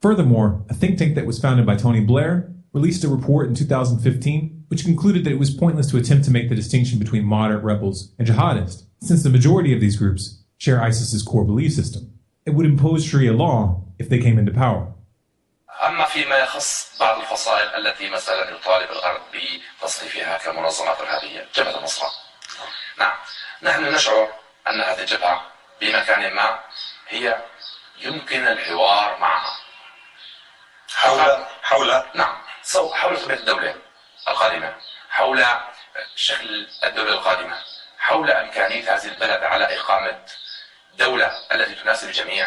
Furthermore, a think tank that was founded by Tony Blair released a report in 2015 which concluded that it was pointless to attempt to make the distinction between moderate rebels and jihadists, since the majority of these groups share ISIS's core belief system. It would impose Sharia law if they came into power. أما فيما يخص بعض الفصائل التي مثلا يطالب الغرب بتصنيفها كمنظمات إرهابية، جبهة النصرة. نعم، نحن نشعر أن هذه الجبهة بمكان ما هي يمكن الحوار معها. حول طبيعة الدولة القادمة، حول شكل الدولة القادمة، حول إمكانية هذه البلد على إقامة دولة التي تناسب الجميع.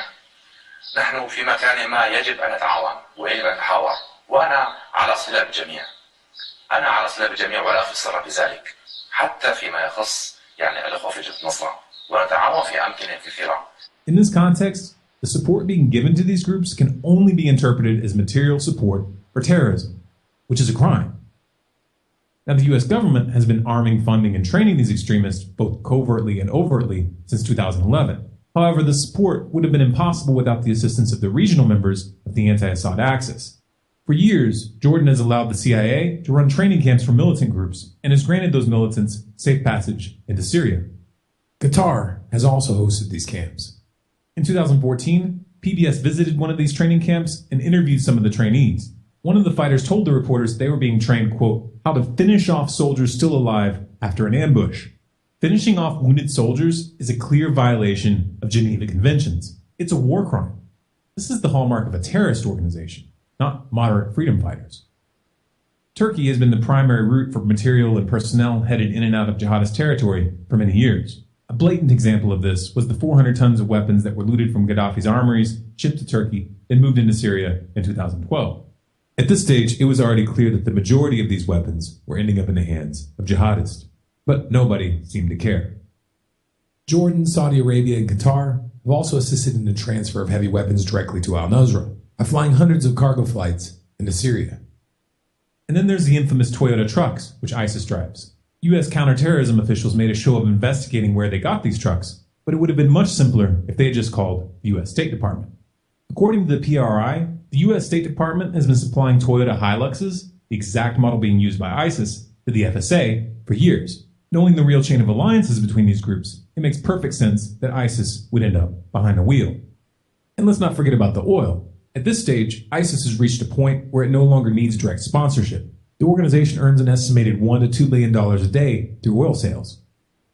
نحن في مكان ما يجب أن نتعاون ويجب أن نتحاور، وأنا على صلة بالجميع. أنا على صلة بالجميع ولا أخفي السر بذلك، حتى فيما يخص الأخوة في جبهة النصرة، ونتعاون في أمكنة كثيرة. In this context, the support being given to these groups can only be interpreted as material support for terrorism, which is a crime. Now, the U.S. government has been arming, funding, and training these extremists both covertly and overtly since 2011. However, the support would have been impossible without the assistance of the regional members of the anti-Assad axis. For years, Jordan has allowed the CIA to run training camps for militant groups and has granted those militants safe passage into Syria. Qatar has also hosted these camps. In 2014, PBS visited one of these training camps and interviewed some of the trainees. One of the fighters told the reporters they were being trained, quote, how to finish off soldiers still alive after an ambush. Finishing off wounded soldiers is a clear violation of Geneva Conventions. It's a war crime. This is the hallmark of a terrorist organization, not moderate freedom fighters. Turkey has been the primary route for material and personnel headed in and out of jihadist territory for many years. A blatant example of this was the 400 tons of weapons that were looted from Gaddafi's armories, shipped to Turkey, then moved into Syria in 2012. At this stage, it was already clear that the majority of these weapons were ending up in the hands of jihadists. But nobody seemed to care. Jordan, Saudi Arabia, and Qatar have also assisted in the transfer of heavy weapons directly to al-Nusra by flying hundreds of cargo flights into Syria. And then there's the infamous Toyota trucks, which ISIS drives. U.S. counterterrorism officials made a show of investigating where they got these trucks, but it would have been much simpler if they had just called the U.S. State Department. According to the PRI, the U.S. State Department has been supplying Toyota Hiluxes, the exact model being used by ISIS, to the FSA for years. Knowing the real chain of alliances between these groups, it makes perfect sense that ISIS would end up behind the wheel. And let's not forget about the oil. At this stage, ISIS has reached a point where it no longer needs direct sponsorship. The organization earns an estimated $1 to $2 billion a day through oil sales.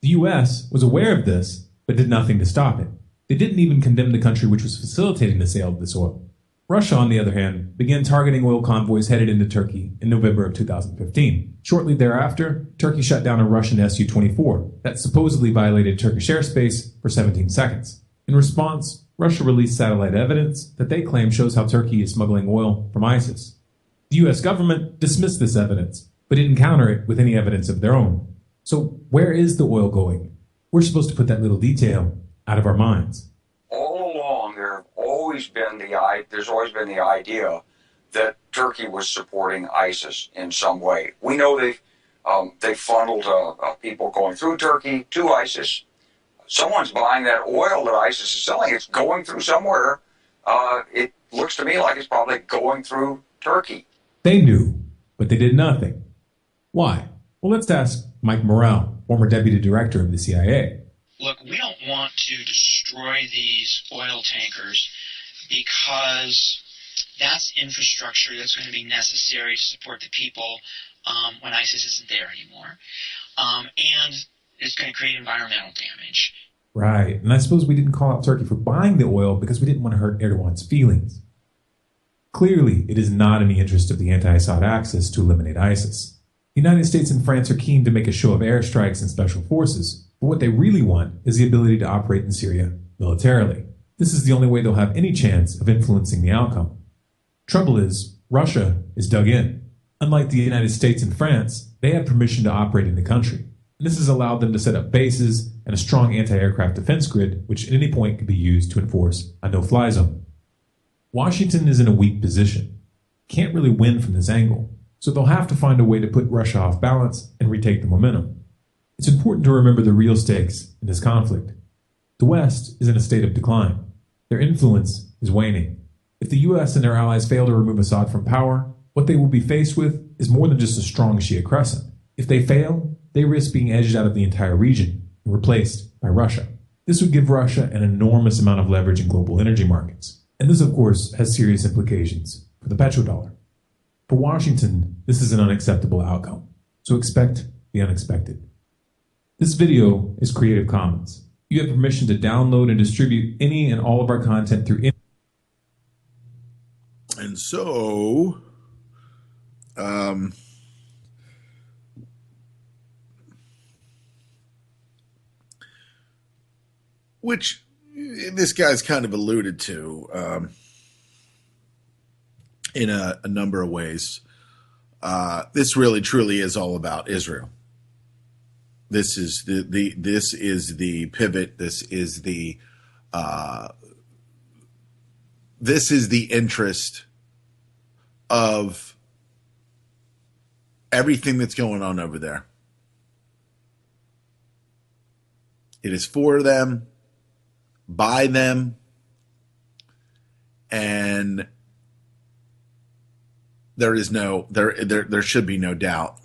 The U.S. was aware of this, but did nothing to stop it. They didn't even condemn the country which was facilitating the sale of this oil. Russia, on the other hand, began targeting oil convoys headed into Turkey in November of 2015. Shortly thereafter, Turkey shut down a Russian Su-24 that supposedly violated Turkish airspace for 17 seconds. In response, Russia released satellite evidence that they claim shows how Turkey is smuggling oil from ISIS. The U.S. government dismissed this evidence, but didn't counter it with any evidence of their own. So where is the oil going? We're supposed to put that little detail out of our minds. All along, there's always been the idea that Turkey was supporting ISIS in some way. We know they funneled people going through Turkey to ISIS. Someone's buying that oil that ISIS is selling. It's going through somewhere. It looks to me like it's probably going through Turkey. They knew, but they did nothing. Why? Well, let's ask Mike Morrell, former deputy director of the CIA. Look, we don't want to destroy these oil tankers because that's infrastructure that's going to be necessary to support the people when ISIS isn't there anymore. And it's going to create environmental damage. Right, and I suppose we didn't call out Turkey for buying the oil because we didn't want to hurt Erdogan's feelings. Clearly, it is not in the interest of the anti-Assad axis to eliminate ISIS. The United States and France are keen to make a show of airstrikes and special forces, but what they really want is the ability to operate in Syria militarily. This is the only way they'll have any chance of influencing the outcome. Trouble is, Russia is dug in. Unlike the United States and France, they have permission to operate in the country. And this has allowed them to set up bases and a strong anti-aircraft defense grid, which at any point can be used to enforce a no-fly zone. Washington is in a weak position. Can't really win from this angle, so they'll have to find a way to put Russia off balance and retake the momentum. It's important to remember the real stakes in this conflict. The West is in a state of decline. Their influence is waning. If the U.S. and their allies fail to remove Assad from power, what they will be faced with is more than just a strong Shia crescent. If they fail, they risk being edged out of the entire region and replaced by Russia. This would give Russia an enormous amount of leverage in global energy markets. And this, of course, has serious implications for the petrodollar. For Washington, this is an unacceptable outcome. So expect the unexpected. This video is Creative Commons. You have permission to download and distribute any and all of our content through. And so, which this guy's kind of alluded to in a number of ways. This really truly is all about Israel. This is this is the pivot. This is the interest of everything that's going on over there. It is for them, by them, and there should be no doubt.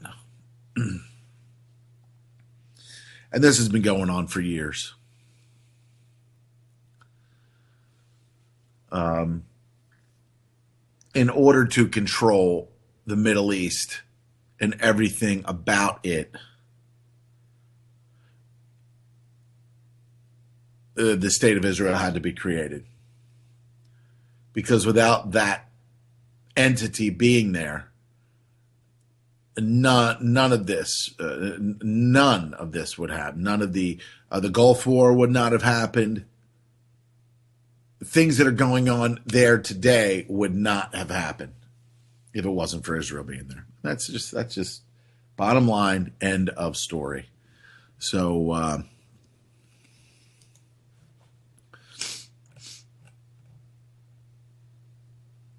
And this has been going on for years. In order to control the Middle East and everything about it, the state of Israel had to be created. Because without that entity being there, none of this would happen. None of the Gulf War would not have happened. Things that are going on there today would not have happened if it wasn't for Israel being there. That's just bottom line, end of story. So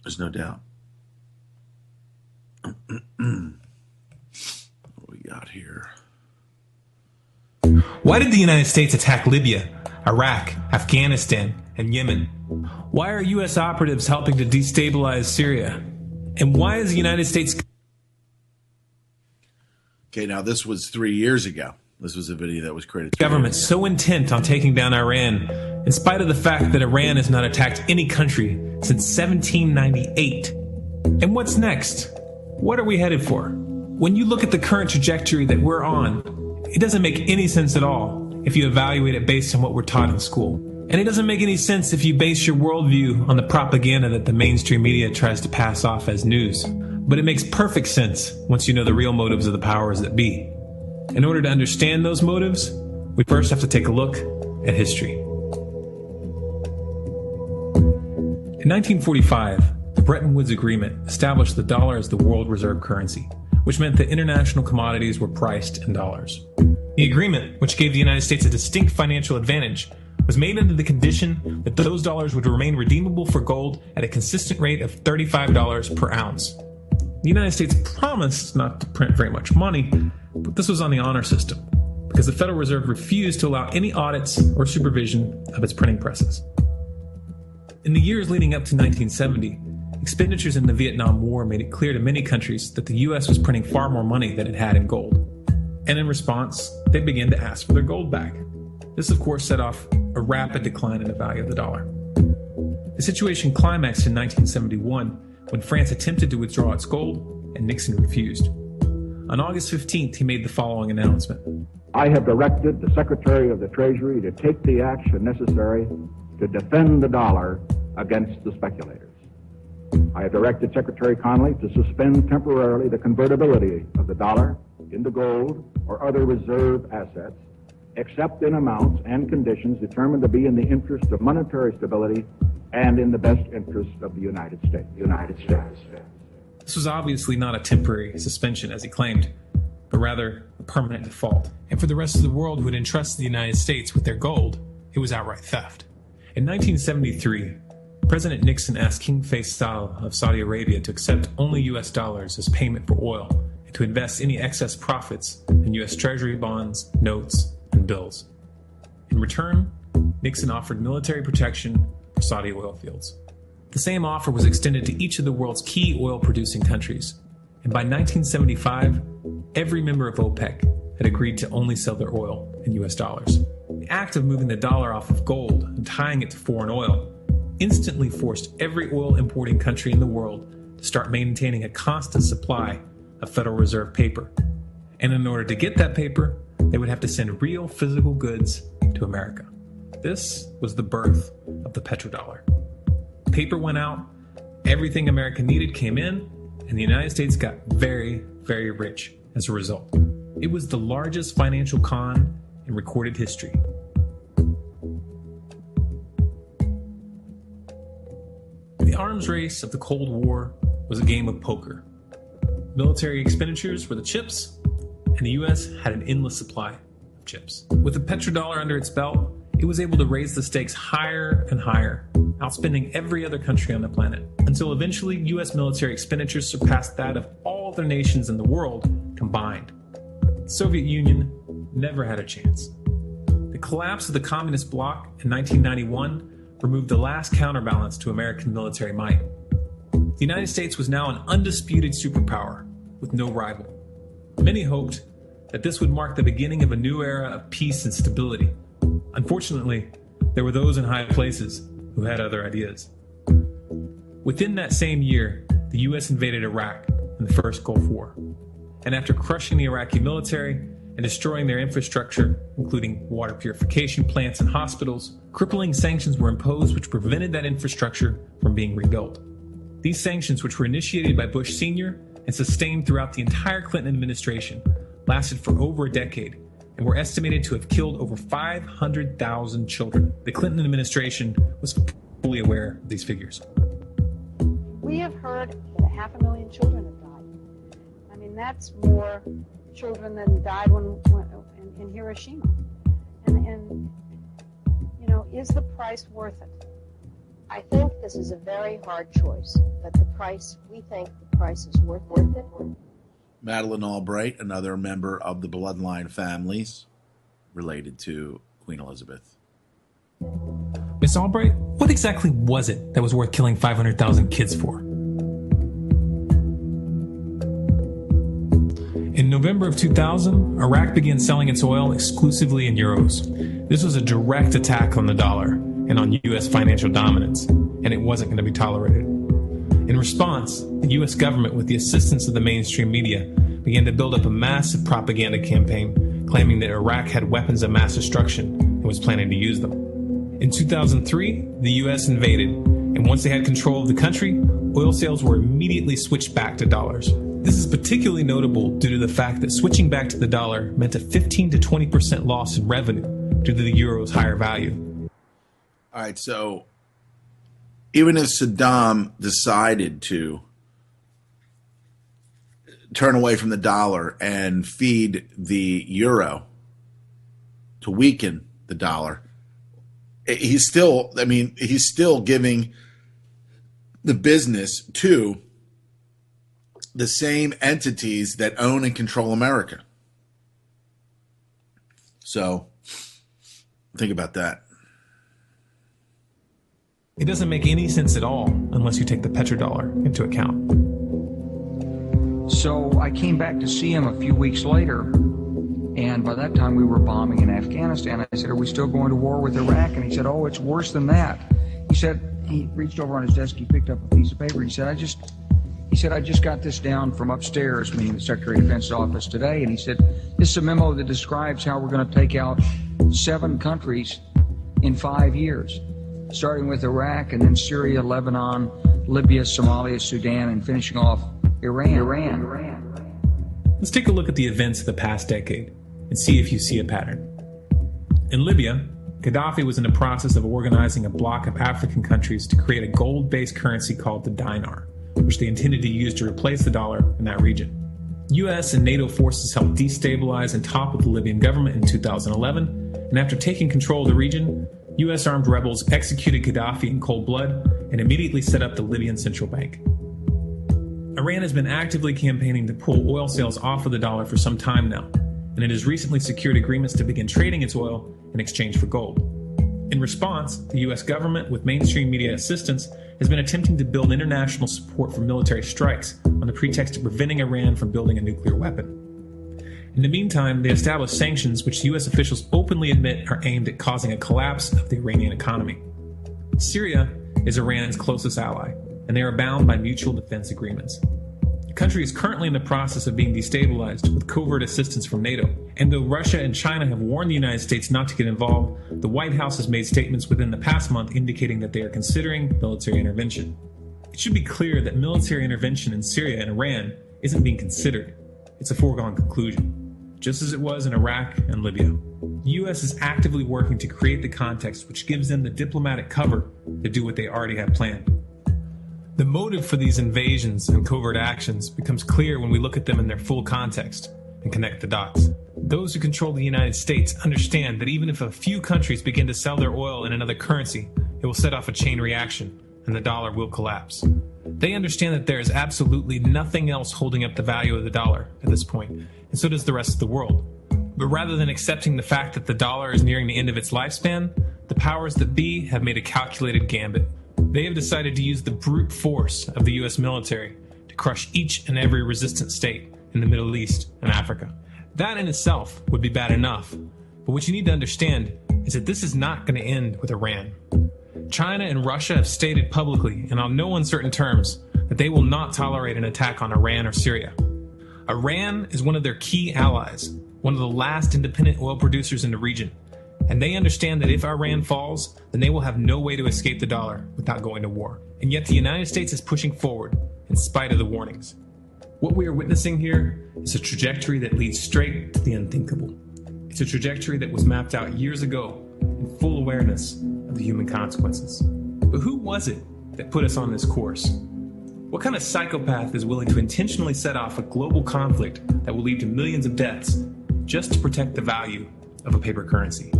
there's no doubt. What we got here? Why did the United States attack Libya, Iraq, Afghanistan, and Yemen? Why are U.S. operatives helping to destabilize Syria? And why is the United States... Okay, now this was 3 years ago. This was a video that was created. Government so intent on taking down Iran, in spite of the fact that Iran has not attacked any country since 1798. And what's next? What are we headed for? When you look at the current trajectory that we're on, it doesn't make any sense at all if you evaluate it based on what we're taught in school. And it doesn't make any sense if you base your worldview on the propaganda that the mainstream media tries to pass off as news. But it makes perfect sense once you know the real motives of the powers that be. In order to understand those motives, we first have to take a look at history. In 1945, the Bretton Woods Agreement established the dollar as the world reserve currency, which meant that international commodities were priced in dollars. The agreement, which gave the United States a distinct financial advantage, was made under the condition that those dollars would remain redeemable for gold at a consistent rate of $35 per ounce. The United States promised not to print very much money, but this was on the honor system, because the Federal Reserve refused to allow any audits or supervision of its printing presses. In the years leading up to 1970, expenditures in the Vietnam War made it clear to many countries that the U.S. was printing far more money than it had in gold. And in response, they began to ask for their gold back. This, of course, set off a rapid decline in the value of the dollar. The situation climaxed in 1971 when France attempted to withdraw its gold and Nixon refused. On August 15th, he made the following announcement. I have directed the Secretary of the Treasury to take the action necessary to defend the dollar against the speculators. I have directed Secretary Connally to suspend temporarily the convertibility of the dollar into gold or other reserve assets, except in amounts and conditions determined to be in the interest of monetary stability and in the best interest of the United States. This was obviously not a temporary suspension, as he claimed, but rather a permanent default. And for the rest of the world who had entrusted the United States with their gold, it was outright theft. In 1973, President Nixon asked King Faisal of Saudi Arabia to accept only U.S. dollars as payment for oil and to invest any excess profits in U.S. Treasury bonds, notes, and bills. In return, Nixon offered military protection for Saudi oil fields. The same offer was extended to each of the world's key oil-producing countries, and by 1975, every member of OPEC had agreed to only sell their oil in U.S. dollars. The act of moving the dollar off of gold and tying it to foreign oil instantly forced every oil-importing country in the world to start maintaining a constant supply of Federal Reserve paper. And in order to get that paper, they would have to send real physical goods to America. This was the birth of the petrodollar. Paper went out, everything America needed came in, and the United States got very, very rich as a result. It was the largest financial con in recorded history. The arms race of the Cold War was a game of poker. Military expenditures were the chips, and the U.S. had an endless supply of chips. With the petrodollar under its belt, it was able to raise the stakes higher and higher, outspending every other country on the planet, until eventually U.S. military expenditures surpassed that of all other nations in the world combined. The Soviet Union never had a chance. The collapse of the communist bloc in 1991 removed the last counterbalance to American military might. The United States was now an undisputed superpower with no rival. Many hoped that this would mark the beginning of a new era of peace and stability. Unfortunately, there were those in high places who had other ideas. Within that same year, the U.S. invaded Iraq in the first Gulf War. And after crushing the Iraqi military and destroying their infrastructure, including water purification plants and hospitals, crippling sanctions were imposed which prevented that infrastructure from being rebuilt. These sanctions, which were initiated by Bush Sr. and sustained throughout the entire Clinton administration, lasted for over a decade and were estimated to have killed over 500,000 children. The Clinton administration was fully aware of these figures. We have heard that 500,000 children have died. I mean, that's more children than died in Hiroshima. And, you know, is the price worth it? I think this is a very hard choice, but we think the price is worth it. Madeleine Albright, another member of the bloodline families related to Queen Elizabeth. Miss Albright, what exactly was it that was worth killing 500,000 kids for? In November of 2000, Iraq began selling its oil exclusively in euros. This was a direct attack on the dollar and on U.S. financial dominance, and it wasn't going to be tolerated. In response, the U.S. government, with the assistance of the mainstream media, began to build up a massive propaganda campaign claiming that Iraq had weapons of mass destruction and was planning to use them. In 2003, the U.S. invaded, and once they had control of the country, oil sales were immediately switched back to dollars. This is particularly notable due to the fact that switching back to the dollar meant a 15 to 20% loss in revenue due to the euro's higher value. All right, so even if Saddam decided to turn away from the dollar and feed the euro to weaken the dollar, he's still giving the business to the same entities that own and control America. So think about that. It doesn't make any sense at all unless you take the petrodollar into account. So I came back to see him a few weeks later, and by that time we were bombing in Afghanistan. I said, "Are we still going to war with Iraq?" And he said, "Oh, it's worse than that." He reached over on his desk, he picked up a piece of paper, he said, I just got this down from upstairs, meaning the Secretary of Defense's office today, and he said, "This is a memo that describes how we're going to take out 7 countries in 5 years, starting with Iraq and then Syria, Lebanon, Libya, Somalia, Sudan, and finishing off Iran. Let's take a look at the events of the past decade and see if you see a pattern. In Libya, Gaddafi was in the process of organizing a bloc of African countries to create a gold-based currency called the dinar, which they intended to use to replace the dollar in that region. U.S. and NATO forces helped destabilize and topple the Libyan government in 2011, and after taking control of the region, U.S. armed rebels executed Gaddafi in cold blood and immediately set up the Libyan central bank. Iran has been actively campaigning to pull oil sales off of the dollar for some time now, and it has recently secured agreements to begin trading its oil in exchange for gold. In response, the U.S. government, with mainstream media assistance, has been attempting to build international support for military strikes on the pretext of preventing Iran from building a nuclear weapon. In the meantime, they established sanctions which U.S. officials openly admit are aimed at causing a collapse of the Iranian economy. Syria is Iran's closest ally, and they are bound by mutual defense agreements. The country is currently in the process of being destabilized with covert assistance from NATO, and though Russia and China have warned the United States not to get involved, the White House has made statements within the past month indicating that they are considering military intervention. It should be clear that military intervention in Syria and Iran isn't being considered. It's a foregone conclusion, just as it was in Iraq and Libya. The U.S. is actively working to create the context which gives them the diplomatic cover to do what they already have planned. The motive for these invasions and covert actions becomes clear when we look at them in their full context and connect the dots. Those who control the United States understand that even if a few countries begin to sell their oil in another currency, it will set off a chain reaction and the dollar will collapse. They understand that there is absolutely nothing else holding up the value of the dollar at this point, and so does the rest of the world. But rather than accepting the fact that the dollar is nearing the end of its lifespan, the powers that be have made a calculated gambit. They have decided to use the brute force of the U.S. military to crush each and every resistant state in the Middle East and Africa. That in itself would be bad enough. But what you need to understand is that this is not going to end with Iran. China and Russia have stated publicly and on no uncertain terms that they will not tolerate an attack on Iran or Syria. Iran is one of their key allies, one of the last independent oil producers in the region, and they understand that if Iran falls, then they will have no way to escape the dollar without going to war. And yet the United States is pushing forward in spite of the warnings. What we are witnessing here is a trajectory that leads straight to the unthinkable. It's a trajectory that was mapped out years ago in full awareness of the human consequences. But who was it that put us on this course? What kind of psychopath is willing to intentionally set off a global conflict that will lead to millions of deaths just to protect the value of a paper currency?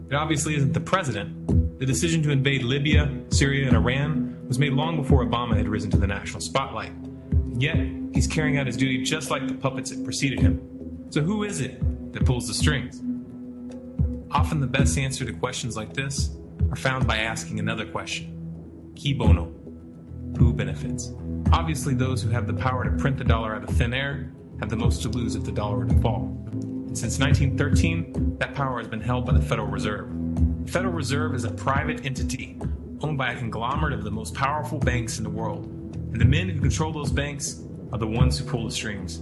It obviously isn't the president. The decision to invade Libya, Syria, and Iran was made long before Obama had risen to the national spotlight. And yet, he's carrying out his duty just like the puppets that preceded him. So who is it that pulls the strings? Often the best answer to questions like this are found by asking another question. Qui bono? Who benefits? Obviously, those who have the power to print the dollar out of thin air have the most to lose if the dollar were to fall. And since 1913, that power has been held by the Federal Reserve. The Federal Reserve is a private entity owned by a conglomerate of the most powerful banks in the world. And the men who control those banks are the ones who pull the strings.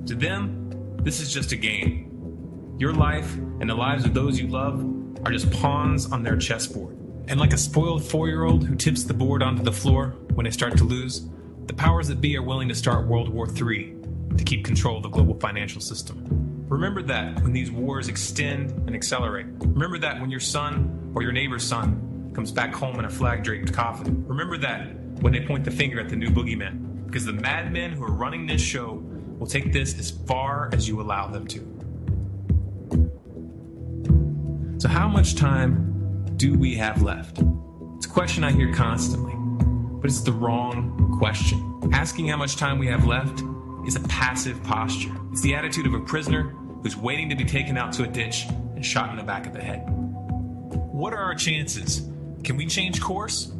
To them, this is just a game. Your life and the lives of those you love are just pawns on their chessboard. And like a spoiled 4-year-old who tips the board onto the floor when they start to lose, the powers that be are willing to start World War III to keep control of the global financial system. Remember that when these wars extend and accelerate. Remember that when your son or your neighbor's son comes back home in a flag-draped coffin. Remember that when they point the finger at the new boogeyman. Because the madmen who are running this show will take this as far as you allow them to. So how much time do we have left? It's a question I hear constantly, but it's the wrong question. Asking how much time we have left is a passive posture. It's the attitude of a prisoner who's waiting to be taken out to a ditch and shot in the back of the head. What are our chances? Can we change course?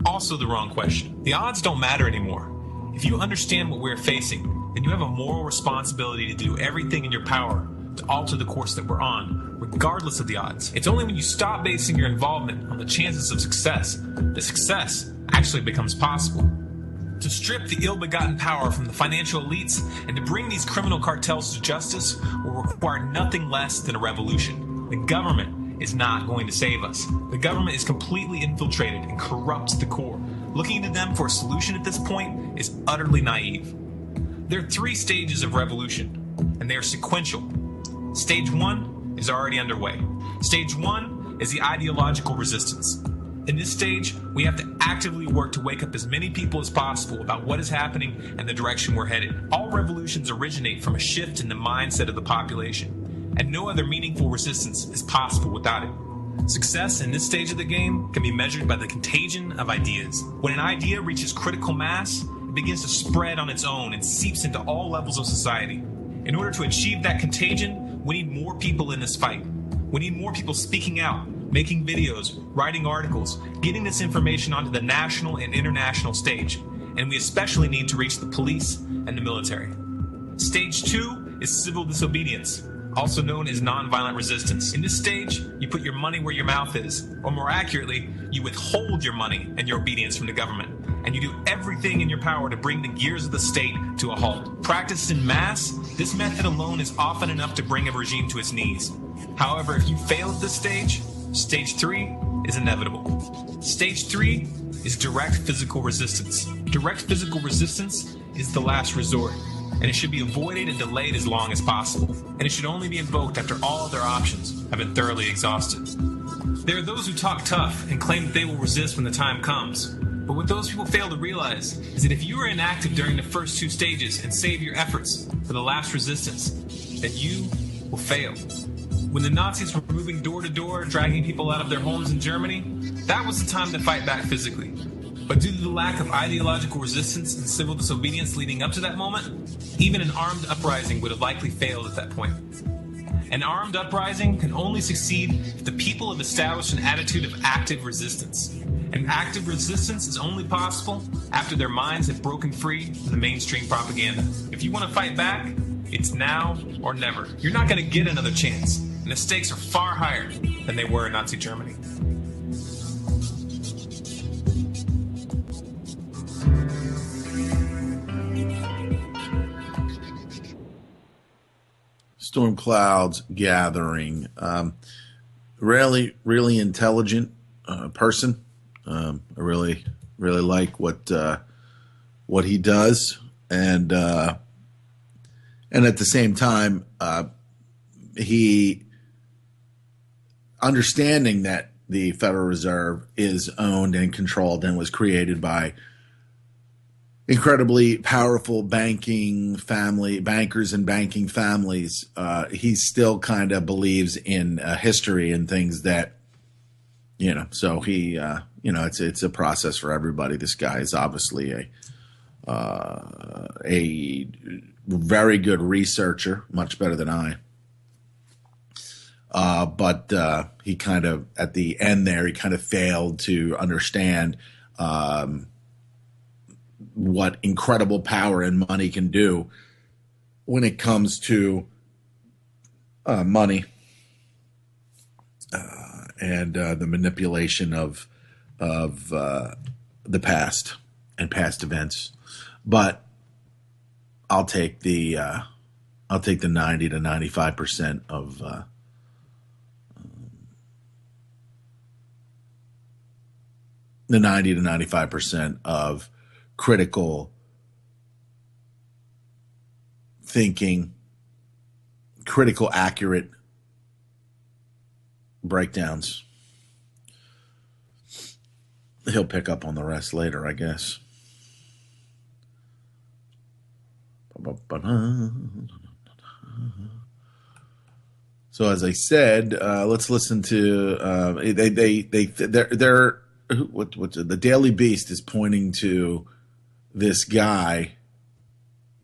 Also the wrong question. The odds don't matter anymore. If you understand what we're facing, then you have a moral responsibility to do everything in your power to alter the course that we're on, regardless of the odds. It's only when you stop basing your involvement on the chances of success that success actually becomes possible. To strip the ill-begotten power from the financial elites and to bring these criminal cartels to justice will require nothing less than a revolution. The government is not going to save us. The government is completely infiltrated and corrupt to the core. Looking to them for a solution at this point is utterly naive. There are 3 stages of revolution, and they are sequential. Stage 1 is already underway. Stage 1 is the ideological resistance. In this stage, we have to actively work to wake up as many people as possible about what is happening and the direction we're headed. All revolutions originate from a shift in the mindset of the population, and no other meaningful resistance is possible without it. Success in this stage of the game can be measured by the contagion of ideas. When an idea reaches critical mass, it begins to spread on its own and seeps into all levels of society. In order to achieve that contagion, we need more people in this fight. We need more people speaking out, making videos, writing articles, getting this information onto the national and international stage. And we especially need to reach the police and the military. Stage 2 is civil disobedience, also known as nonviolent resistance. In this stage, you put your money where your mouth is, or more accurately, you withhold your money and your obedience from the government. And you do everything in your power to bring the gears of the state to a halt. Practiced in mass, this method alone is often enough to bring a regime to its knees. However, if you fail at this stage, Stage 3 is inevitable. Stage 3 is direct physical resistance. Direct physical resistance is the last resort, and it should be avoided and delayed as long as possible. And it should only be invoked after all other options have been thoroughly exhausted. There are those who talk tough and claim that they will resist when the time comes. But what those people fail to realize is that if you are inactive during the first 2 stages and save your efforts for the last resistance, then you will fail. When the Nazis were moving door to door, dragging people out of their homes in Germany, that was the time to fight back physically. But due to the lack of ideological resistance and civil disobedience leading up to that moment, even an armed uprising would have likely failed at that point. An armed uprising can only succeed if the people have established an attitude of active resistance. And active resistance is only possible after their minds have broken free from the mainstream propaganda. If you want to fight back, It's now or never. You're not going to get another chance, and the stakes are far higher than they were in Nazi Germany. Storm clouds gathering. Really intelligent person. I really like what he does, and at the same time, he understanding that the Federal Reserve is owned and controlled and was created by incredibly powerful bankers and banking families. He still kind of believes in history and things that, so he, it's a process for everybody. This guy is obviously a very good researcher, much better than I. But he kind of, at the end there, he kind of failed to understand what incredible power and money can do when it comes to money and the manipulation of the past and past events. But I'll take the 90 to 95% of the 90 to 95% of critical thinking, critical, accurate breakdowns. He'll pick up on the rest later, I guess. So as I said, let's listen to the Daily Beast is pointing to this guy.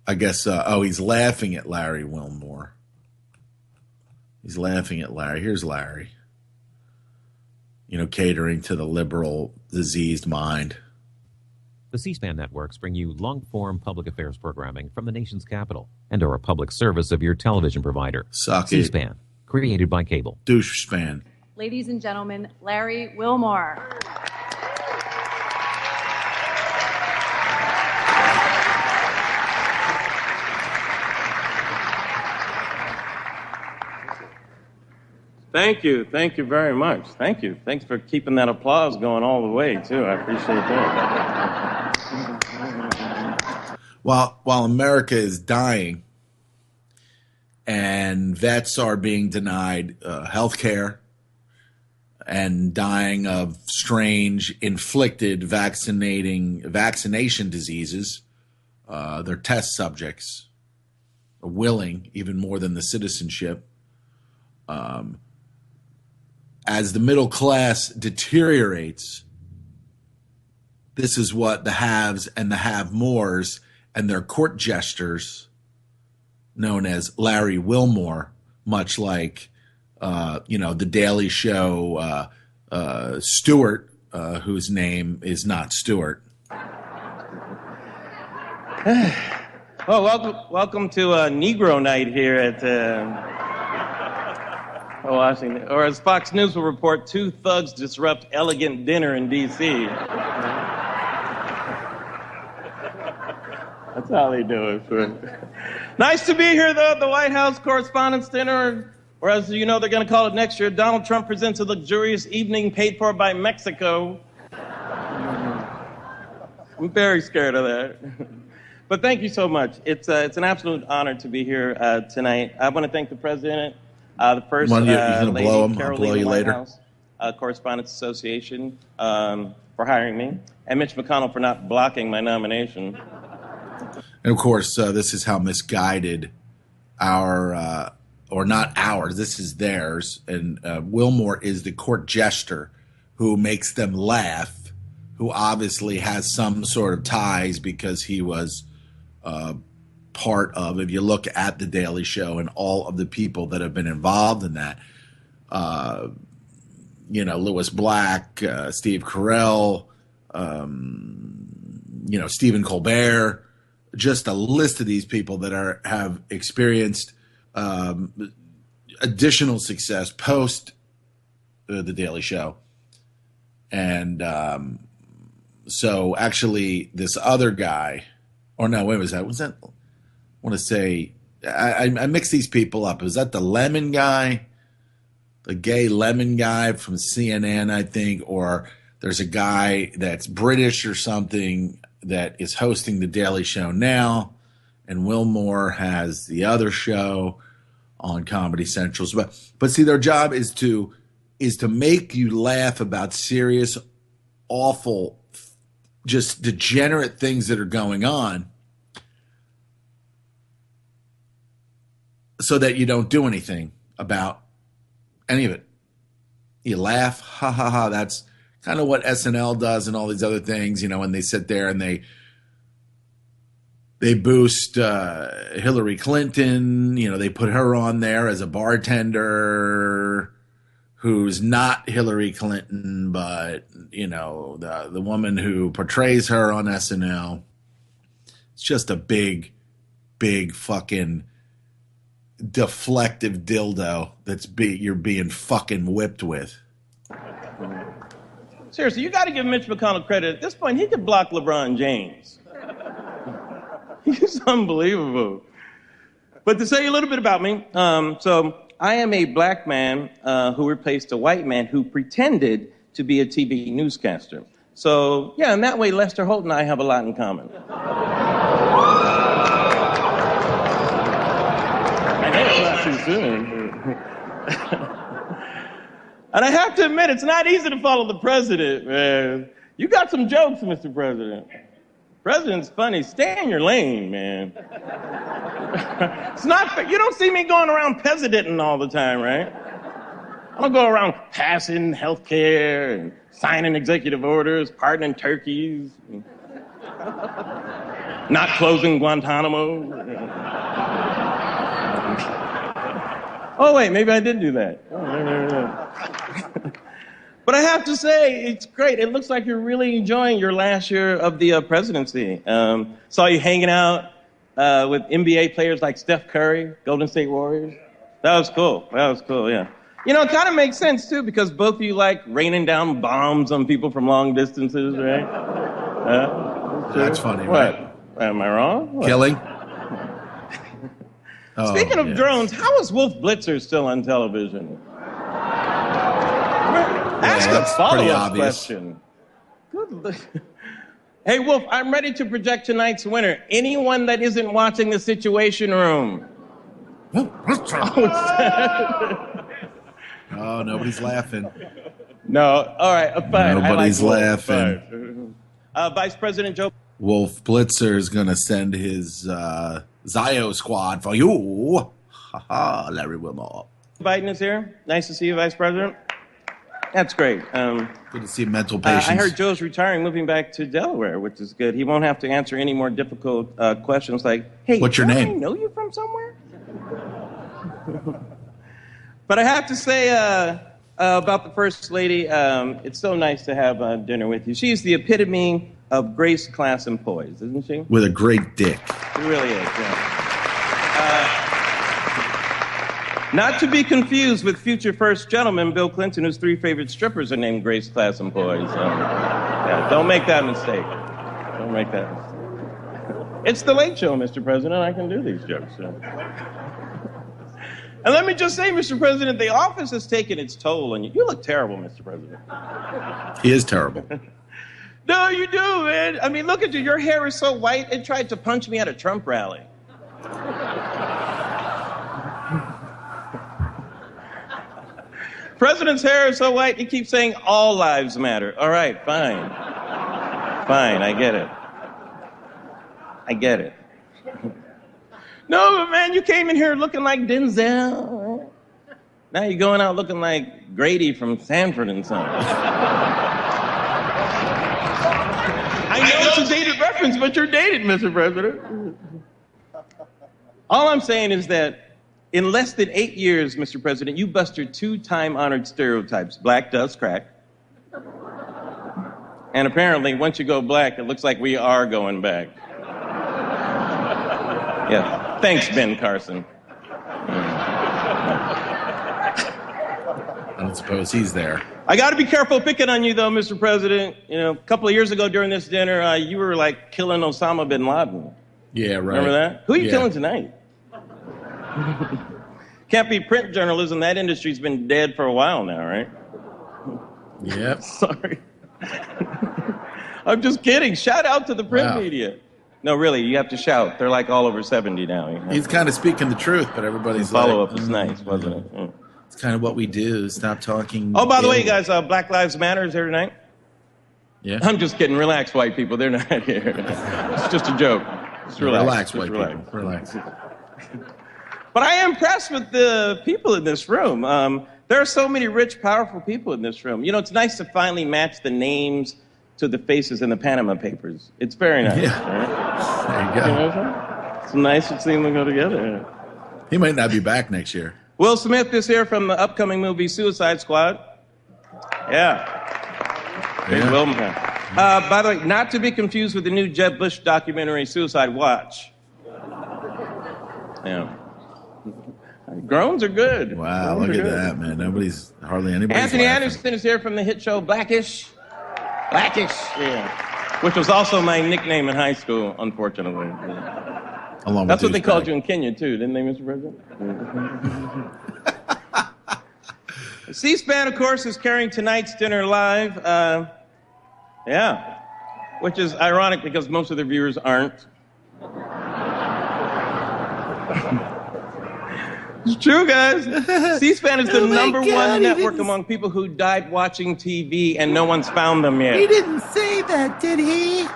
I guess he's laughing at Larry Wilmore. He's laughing at Larry. Here's Larry. Catering to the liberal, diseased mind. The C-SPAN networks bring you long-form public affairs programming from the nation's capital and are a public service of your television provider. Suck C-SPAN, created by cable. Douche span. Ladies and gentlemen, Larry Wilmore. Thank you. Thank you very much. Thank you. Thanks for keeping that applause going all the way, too. I appreciate that. While America is dying and vets are being denied health care and dying of strange inflicted vaccination diseases, their test subjects are willing, even more than the citizenship. As the middle class deteriorates, this is what the haves and the have-mores and their court jesters, known as Larry Wilmore, much like, the Daily Show Stewart, whose name is not Stewart. Well, welcome to Negro Night here at Washington. Or as Fox News will report, two thugs disrupt elegant dinner in D.C. That's how they do it. Nice to be here, though, the White House Correspondents' Dinner, or as you know they're going to call it next year, Donald Trump presents a luxurious evening paid for by Mexico. I'm very scared of that. But thank you so much. It's an absolute honor to be here tonight. I want to thank the President, the First Lady, Caroline White House Correspondents Association for hiring me, and Mitch McConnell for not blocking my nomination. And of course, this is how misguided this is theirs. And Wilmore is the court jester who makes them laugh, who obviously has some sort of ties because he was part of, if you look at the Daily Show and all of the people that have been involved in that, Louis Black, Steve Carell, Stephen Colbert, just a list of these people that have experienced additional success post The Daily Show. And so actually this other guy, or no, wait, was that? I want to say, I mix these people up. Was that the lemon guy? The gay lemon guy from CNN, I think, or there's a guy that's British or something that is hosting The Daily Show now, and Wilmore has the other show on Comedy Central. But see, their job is to make you laugh about serious, awful, just degenerate things that are going on, so that you don't do anything about any of it. You laugh, ha ha ha. That's kind of what SNL does and all these other things, when they sit there and they boost Hillary Clinton. They put her on there as a bartender who's not Hillary Clinton, but the woman who portrays her on SNL. It's just a big fucking deflective dildo you're being fucking whipped with. Seriously, you got to give Mitch McConnell credit. At this point, he could block LeBron James. He's unbelievable. But to say a little bit about me, so I am a black man who replaced a white man who pretended to be a TV newscaster. So, yeah, in that way, Lester Holt and I have a lot in common. I know it's not too soon. And I have to admit, it's not easy to follow the president, man. You got some jokes, Mr. President. President's funny. Stay in your lane, man. It's not fair. You don't see me going around presidenting all the time, right? I don't go around passing health care and signing executive orders, pardoning turkeys, not closing Guantanamo. Oh, wait, maybe I did do that. But I have to say, it's great. It looks like you're really enjoying your last year of the presidency. Saw you hanging out with NBA players like Steph Curry, Golden State Warriors. That was cool, yeah. It kind of makes sense, too, because both of you like raining down bombs on people from long distances, right? That's funny, what? Right? Am I wrong? What? Killing? Speaking of drones, how is Wolf Blitzer still on television? Ask a follow-up question. Good. Hey, Wolf, I'm ready to project tonight's winner. Anyone that isn't watching the Situation Room. Oh, nobody's laughing. No, all right, fine. Nobody's laughing. Vice President Joe. Wolf Blitzer is going to send his Zio squad for you. Ha ha, Larry Wilmore. Biden is here. Nice to see you, Vice President. That's great. Good to see mental patients. I heard Joe's retiring, moving back to Delaware, which is good. He won't have to answer any more difficult questions like, hey, what's your name? I know you from somewhere? But I have to say about the First Lady, it's so nice to have dinner with you. She's the epitome of grace, class, and poise, isn't she? With a great dick. She really is, yeah. Not to be confused with future first gentleman Bill Clinton, whose 3 favorite strippers are named Grace, Class, and Poise. Yeah, don't make that mistake. Don't make that mistake. It's the Late Show, Mr. President. I can do these jokes. So. And let me just say, Mr. President, the office has taken its toll on you. You look terrible, Mr. President. He is terrible. No, you do, man. I mean, look at you. Your hair is so white, it tried to punch me at a Trump rally. President's hair is so white, he keeps saying all lives matter. All right, fine. Fine, I get it. No, but man, you came in here looking like Denzel. Now you're going out looking like Grady from Sanford and Son. I know it's a dated reference, but you're dated, Mr. President. All I'm saying is that in less than 8 years, Mr. President, you busted 2 time-honored stereotypes. Black does crack. And apparently, once you go black, it looks like we are going back. Yeah. Thanks, Ben Carson. I don't suppose he's there. I got to be careful picking on you, though, Mr. President. You know, a couple of years ago during this dinner, you were like killing Osama bin Laden. Yeah, right. Remember that? Who are you killing tonight? Can't be print journalism. That industry's been dead for a while now, right? Yep. Sorry. I'm just kidding. Shout out to the print media. No, really, you have to shout. They're like all over 70 now. You know? He's kind of speaking the truth, but everybody's follow-up was nice, wasn't it? Mm. It's kind of what we do. Stop talking. Oh, by the way, you guys, Black Lives Matter is here tonight. Yeah. I'm just kidding. Relax, white people. They're not here. It's just a joke. Just relax. Relax, white people. Relax. But I am impressed with the people in this room. There are so many rich, powerful people in this room. You know, it's nice to finally match the names to the faces in the Panama Papers. It's very nice. Yeah. Right? There you go. You know, it's nice to see them go together. He might not be back next year. Will Smith is here from the upcoming movie Suicide Squad. Yeah. Will. By the way, not to be confused with the new Jeb Bush documentary Suicide Watch. Yeah. Groans are good. Wow, Groans look are at good. that, man. Hardly anybody's Anthony laughing. Anderson is here from the hit show Blackish. Blackish, yeah. Which was also my nickname in high school, unfortunately. Along That's with what they called you in Kenya, too, didn't they, Mr. President? C-SPAN, of course, is carrying tonight's dinner live. Yeah. Which is ironic because most of the viewers aren't. It's true, guys. C-SPAN is the number one network among people who died watching TV, and no one's found them yet. He didn't say that, did he?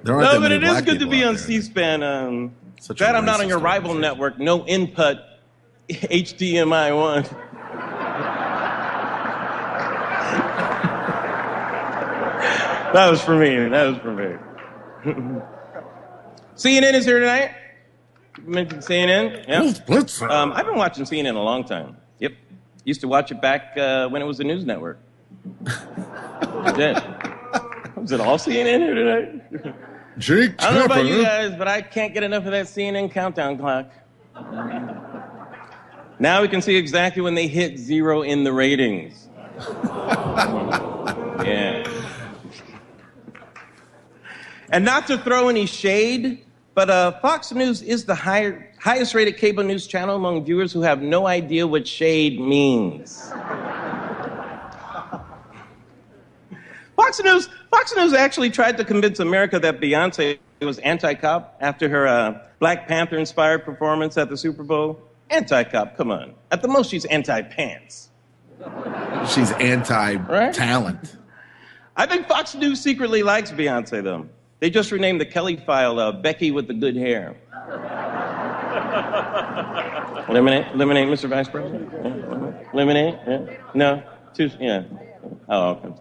No, but it is good to be on C-SPAN. Glad I'm not on your rival network. No input, HDMI 1. That was for me. CNN is here tonight. You mentioned CNN. Yeah. I've been watching CNN a long time. Yep. Used to watch it back when it was a news network. I did. Was it all CNN here tonight? Jake I don't know about you guys, but I can't get enough of that CNN countdown clock. Now we can see exactly when they hit 0 in the ratings. Yeah. And not to throw any shade, but Fox News is the highest rated cable news channel among viewers who have no idea what shade means. Fox News actually tried to convince America that Beyonce was anti-cop after her Black Panther-inspired performance at the Super Bowl. Anti-cop, come on. At the most, she's anti-pants. She's anti-talent. Right? I think Fox News secretly likes Beyonce, though. They just renamed the Kelly file Becky with the good hair. Lemonade, Mr. Vice President? Yeah. Lemonade? Yeah. No? Yeah. Oh, okay.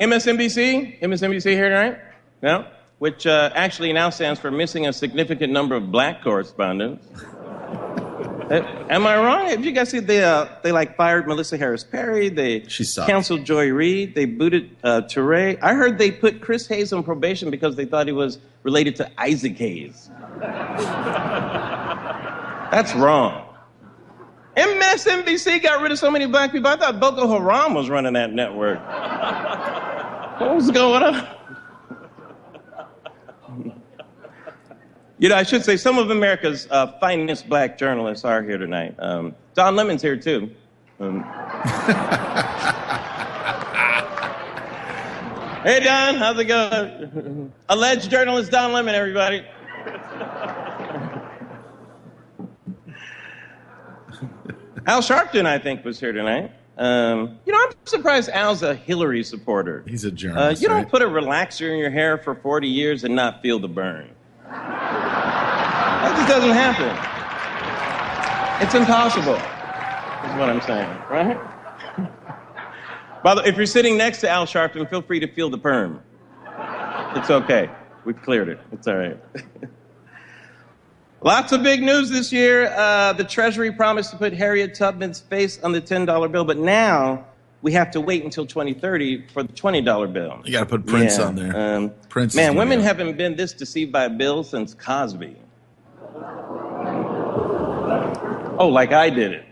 MSNBC here tonight? No? Which actually now stands for missing a significant number of black correspondents. Am I wrong? Have you guys seen they like fired Melissa Harris Perry? She canceled Joy Reid. They booted Touré. I heard they put Chris Hayes on probation because they thought he was related to Isaac Hayes. That's wrong. MSNBC got rid of so many black people. I thought Boko Haram was running that network. What was going on? You know, I should say some of America's finest black journalists are here tonight. Don Lemon's here, too. Hey, Don, how's it going? Alleged journalist Don Lemon, everybody. Al Sharpton, I think, was here tonight. You know, I'm surprised Al's a Hillary supporter. He's a journalist. You don't put a relaxer in your hair for 40 years and not feel the burn. That just doesn't happen. It's impossible, is what I'm saying, right? By the way, if you're sitting next to Al Sharpton, feel free to feel the perm. It's okay. We've cleared it. It's all right. Lots of big news this year. The Treasury promised to put Harriet Tubman's face on the $10 bill, but now we have to wait until 2030 for the $20 bill. You got to put Prince on there. Prince. Man, women haven't been this deceived by a bill since Cosby. Oh, like I did it.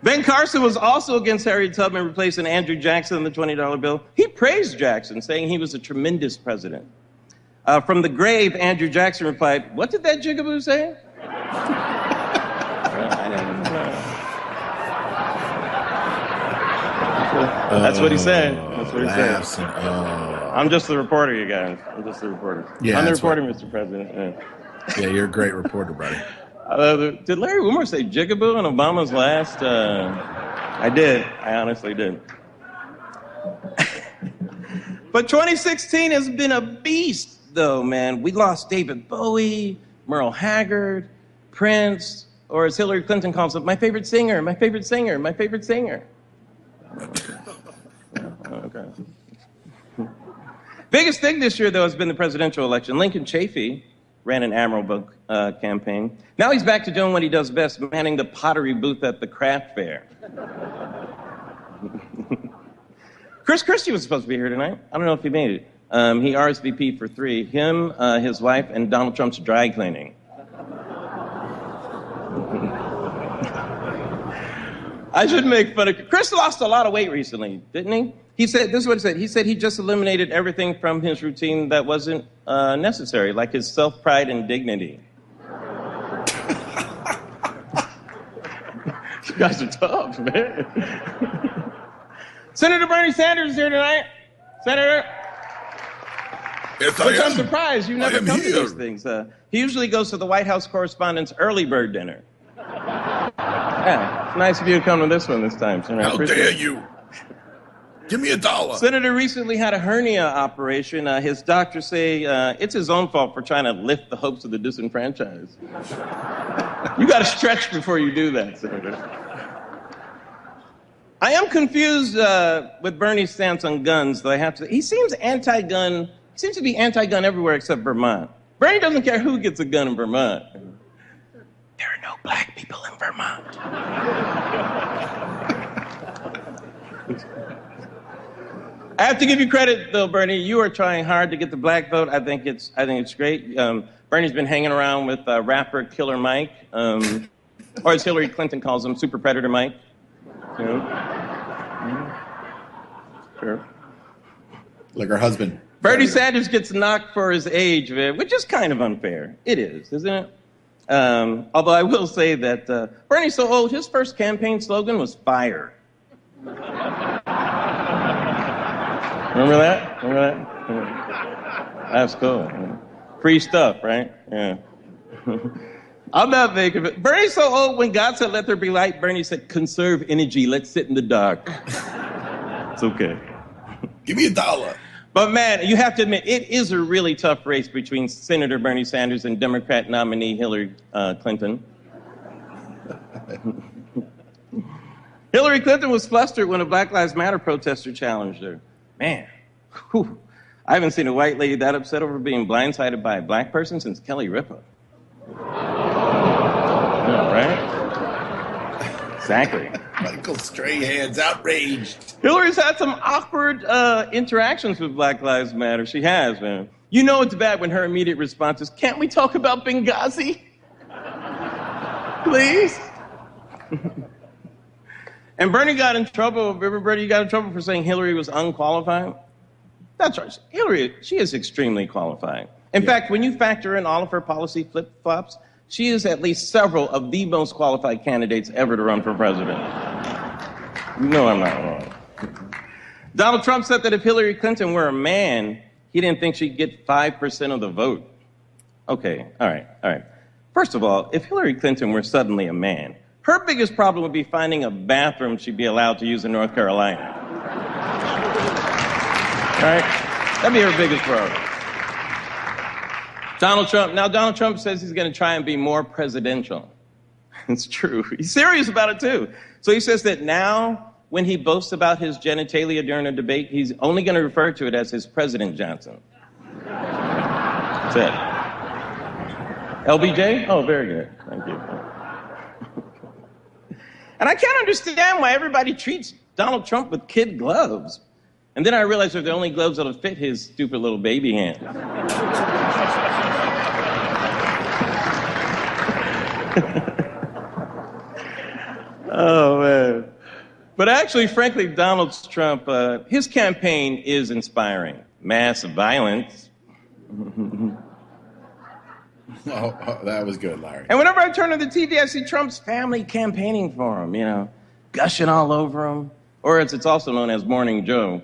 Ben Carson was also against Harriet Tubman replacing Andrew Jackson in the $20 bill. He praised Jackson, saying he was a tremendous president. From the grave, Andrew Jackson replied, "What did that jigaboo say?" That's what he said. That's what he said. I'm just the reporter, you guys. I'm just the reporter. Yeah, I'm the reporter, Mr. President. Yeah, you're a great reporter, buddy. Did Larry Wilmore say jigaboo in Obama's last? I did. I honestly did. But 2016 has been a beast, though, man. We lost David Bowie, Merle Haggard, Prince, or as Hillary Clinton calls it, my favorite singer, my favorite singer, my favorite singer. Okay. Biggest thing this year, though, has been the presidential election. Lincoln Chafee ran an admirable campaign. Now he's back to doing what he does best, manning the pottery booth at the craft fair. Chris Christie was supposed to be here tonight. I don't know if he made it. He RSVP'd for 3. Him, his wife, and Donald Trump's dry cleaning. I shouldn't make fun of Chris. Lost a lot of weight recently, didn't he? He said, this is what he said. He said he just eliminated everything from his routine that wasn't necessary, like his self-pride and dignity. You guys are tough, man. Senator Bernie Sanders is here tonight. Senator. Yes, which I'm surprised you never come to these things. He usually goes to the White House Correspondents' early bird dinner. Yeah, it's nice of you to come to this one this time, Senator. How dare you? Give me $1. Senator recently had a hernia operation. His doctors say it's his own fault for trying to lift the hopes of the disenfranchised. You got to stretch before you do that, Senator. I am confused with Bernie's stance on guns, though I have to say. He seems anti-gun. He seems to be anti-gun everywhere except Vermont. Bernie doesn't care who gets a gun in Vermont. There are no black people in Vermont. I have to give you credit, though, Bernie. You are trying hard to get the black vote. I think it's great. Bernie's been hanging around with rapper Killer Mike, or as Hillary Clinton calls him, Super Predator Mike. You know? Sure. Like her husband. Bernie Sanders gets knocked for his age, which is kind of unfair. It is, isn't it? Although I will say that Bernie's so old, his first campaign slogan was fire. Remember that? That's cool. Free stuff, right? Yeah. I'm not making it. Bernie's so old, when God said, let there be light, Bernie said, conserve energy, let's sit in the dark. It's okay. Give me $1. But man, you have to admit, it is a really tough race between Senator Bernie Sanders and Democrat nominee Hillary Clinton. Hillary Clinton was flustered when a Black Lives Matter protester challenged her. Man, whew, I haven't seen a white lady that upset over being blindsided by a black person since Kelly Ripa. Yeah, right? Exactly. Michael Strahan's outraged. Hillary's had some awkward interactions with Black Lives Matter. She has, man. You know it's bad when her immediate response is, can't we talk about Benghazi? Please? And Bernie got in trouble. Remember Bernie got in trouble for saying Hillary was unqualified? That's right. Hillary, she is extremely qualified. In fact, when you factor in all of her policy flip-flops, she is at least several of the most qualified candidates ever to run for president. You know I'm not wrong. Donald Trump said that if Hillary Clinton were a man, he didn't think she'd get 5% of the vote. Okay, all right. First of all, if Hillary Clinton were suddenly a man, her biggest problem would be finding a bathroom she'd be allowed to use in North Carolina. Right? That'd be her biggest problem. Donald Trump says he's going to try and be more presidential. It's true. He's serious about it, too. So he says that now, when he boasts about his genitalia during a debate, he's only going to refer to it as his President Johnson. That's it. LBJ? Oh, very good. Thank you. And I can't understand why everybody treats Donald Trump with kid gloves. And then I realized they're the only gloves that'll fit his stupid little baby hand. Oh, man. But actually, frankly, Donald Trump, his campaign is inspiring. Mass violence. Oh, that was good, Larry. And whenever I turn on the TV, I see Trump's family campaigning for him, you know, gushing all over him. Or as it's also known as Morning Joe.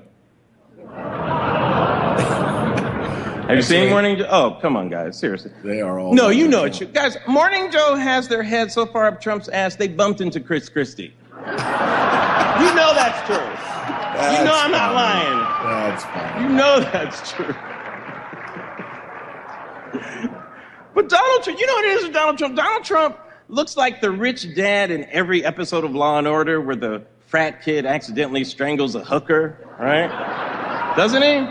Have you seen Morning Joe? Oh, come on, guys. Seriously. They are all... No, you know it. Guys, Morning Joe has their head so far up Trump's ass, they bumped into Chris Christie. You know that's true. You know I'm not lying. That's fine. You know that's true. But Donald Trump, you know what it is with Donald Trump? Donald Trump looks like the rich dad in every episode of Law and Order where the frat kid accidentally strangles a hooker, right? Doesn't he?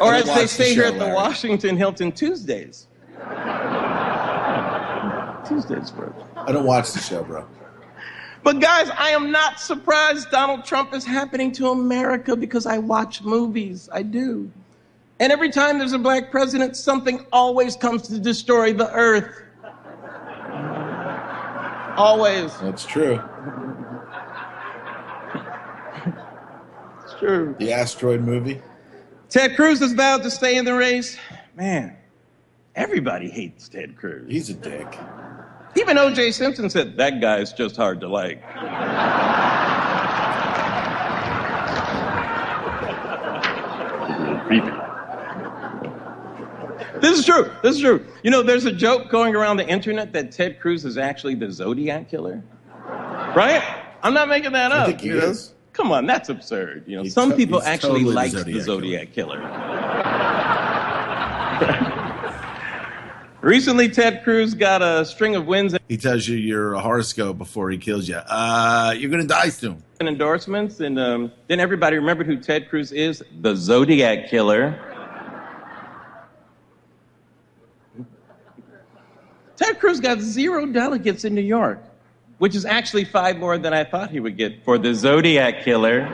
Or as they say here at the Washington Hilton, Tuesdays. Tuesdays, bro. I don't watch the show, bro. But guys, I am not surprised Donald Trump is happening to America because I watch movies. I do. And every time there's a black president, something always comes to destroy the earth. Always. That's true. It's true. The asteroid movie. Ted Cruz is vowed to stay in the race. Man, everybody hates Ted Cruz. He's a dick. Even O.J. Simpson said, that guy's just hard to like. Creepy. This is true. This is true. You know, there's a joke going around the internet that Ted Cruz is actually the Zodiac killer. Right? I'm not making that up. I think he is. Come on, that's absurd. You know, some people actually like the Zodiac killer. Recently, Ted Cruz got a string of wins. He tells you your horoscope before he kills you. You're going to die soon. And endorsements, and then everybody remembered who Ted Cruz is, the Zodiac killer. Ted Cruz got 0 delegates in New York, which is actually 5 more than I thought he would get for the Zodiac killer.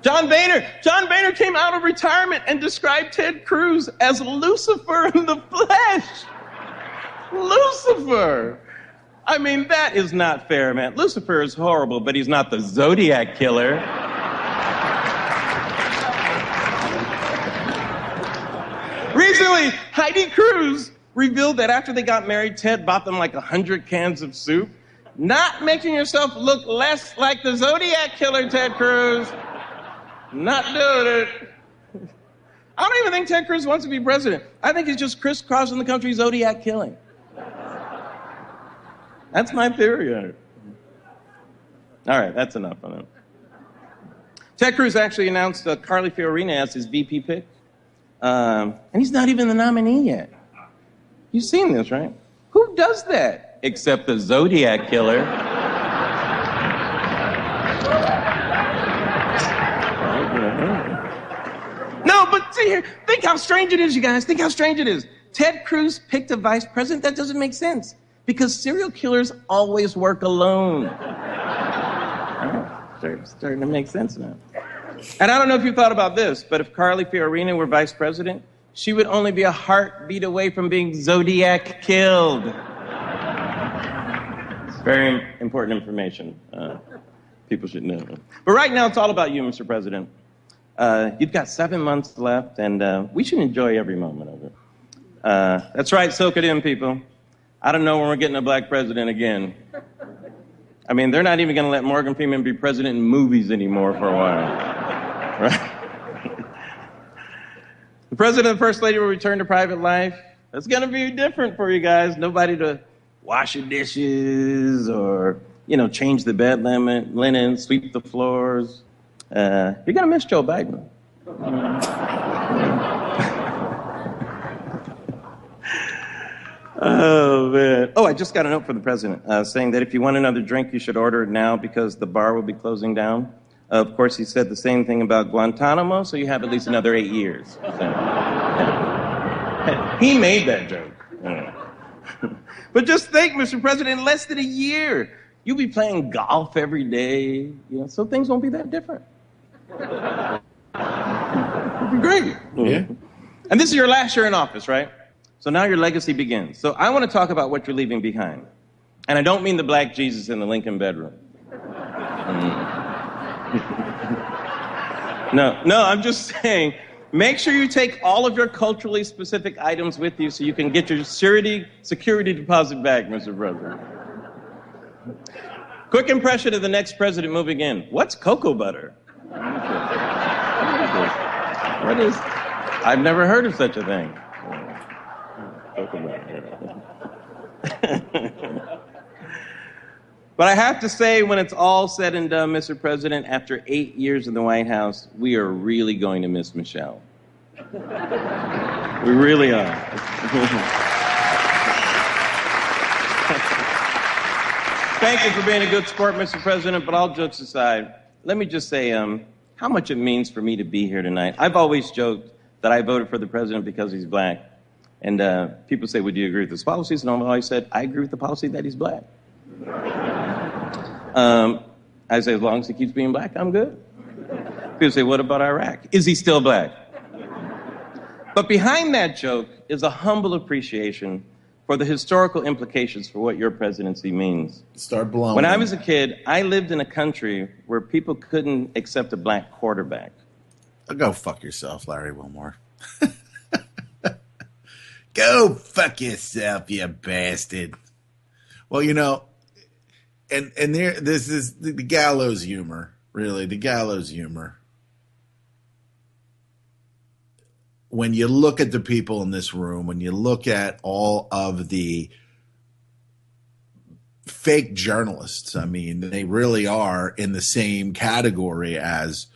John Boehner came out of retirement and described Ted Cruz as Lucifer in the flesh. Lucifer. I mean, that is not fair, man. Lucifer is horrible, but he's not the Zodiac killer. Recently, Heidi Cruz revealed that after they got married, Ted bought them like 100 cans of soup. Not making yourself look less like the Zodiac killer, Ted Cruz. Not doing it. I don't even think Ted Cruz wants to be president. I think he's just crisscrossing the country Zodiac killing. That's my theory on it. All right, that's enough on it. Ted Cruz actually announced Carly Fiorina as his VP pick. And he's not even the nominee yet. You've seen this, right? Who does that? Except the Zodiac killer. No, but see here, think how strange it is, you guys. Think how strange it is. Ted Cruz picked a vice president? That doesn't make sense. Because serial killers always work alone. Starting to make sense now. And I don't know if you thought about this, but if Carly Fiorina were vice president, she would only be a heartbeat away from being Zodiac killed. It's very important information. People should know. But right now, it's all about you, Mr. President. You've got 7 months left, and we should enjoy every moment of it. That's right, soak it in, people. I don't know when we're getting a black president again. I mean, they're not even going to let Morgan Freeman be president in movies anymore for a while. Right? The president and the first lady will return to private life. That's going to be different for you guys. Nobody to wash your dishes or, change the bed linen, sweep the floors. You're going to miss Joe Biden. Oh, man. Oh, I just got a note from the president saying that if you want another drink, you should order it now because the bar will be closing down. Of course, he said the same thing about Guantanamo, so you have at least another 8 years. So, yeah. He made that joke. But just think, Mr. President, in less than a year, you'll be playing golf every day, so things won't be that different. It'll be great. Yeah. And this is your last year in office, right? So now your legacy begins. So I want to talk about what you're leaving behind. And I don't mean the black Jesus in the Lincoln bedroom. No, I'm just saying, make sure you take all of your culturally specific items with you so you can get your security deposit back, Mr. President. Quick impression of the next president moving in. What's cocoa butter? What is? I've never heard of such a thing. Cocoa butter. But I have to say, when it's all said and done, Mr. President, after 8 years in the White House, we are really going to miss Michelle. We really are. Thank you for being a good sport, Mr. President, but all jokes aside, let me just say how much it means for me to be here tonight. I've always joked that I voted for the president because he's black. And people say, would you agree with his policies? And I've always said, I agree with the policy that he's black. I say, as long as he keeps being black, I'm good. People say, what about Iraq? Is he still black? But behind that joke is a humble appreciation for the historical implications for what your presidency means. Start blowing. When I was a kid, I lived in a country where people couldn't accept a black quarterback. Go fuck yourself, Larry Wilmore. Go fuck yourself, you bastard. Well, and this is the gallows humor, really, the gallows humor. When you look at the people in this room, when you look at all of the fake journalists, I mean, they really are in the same category as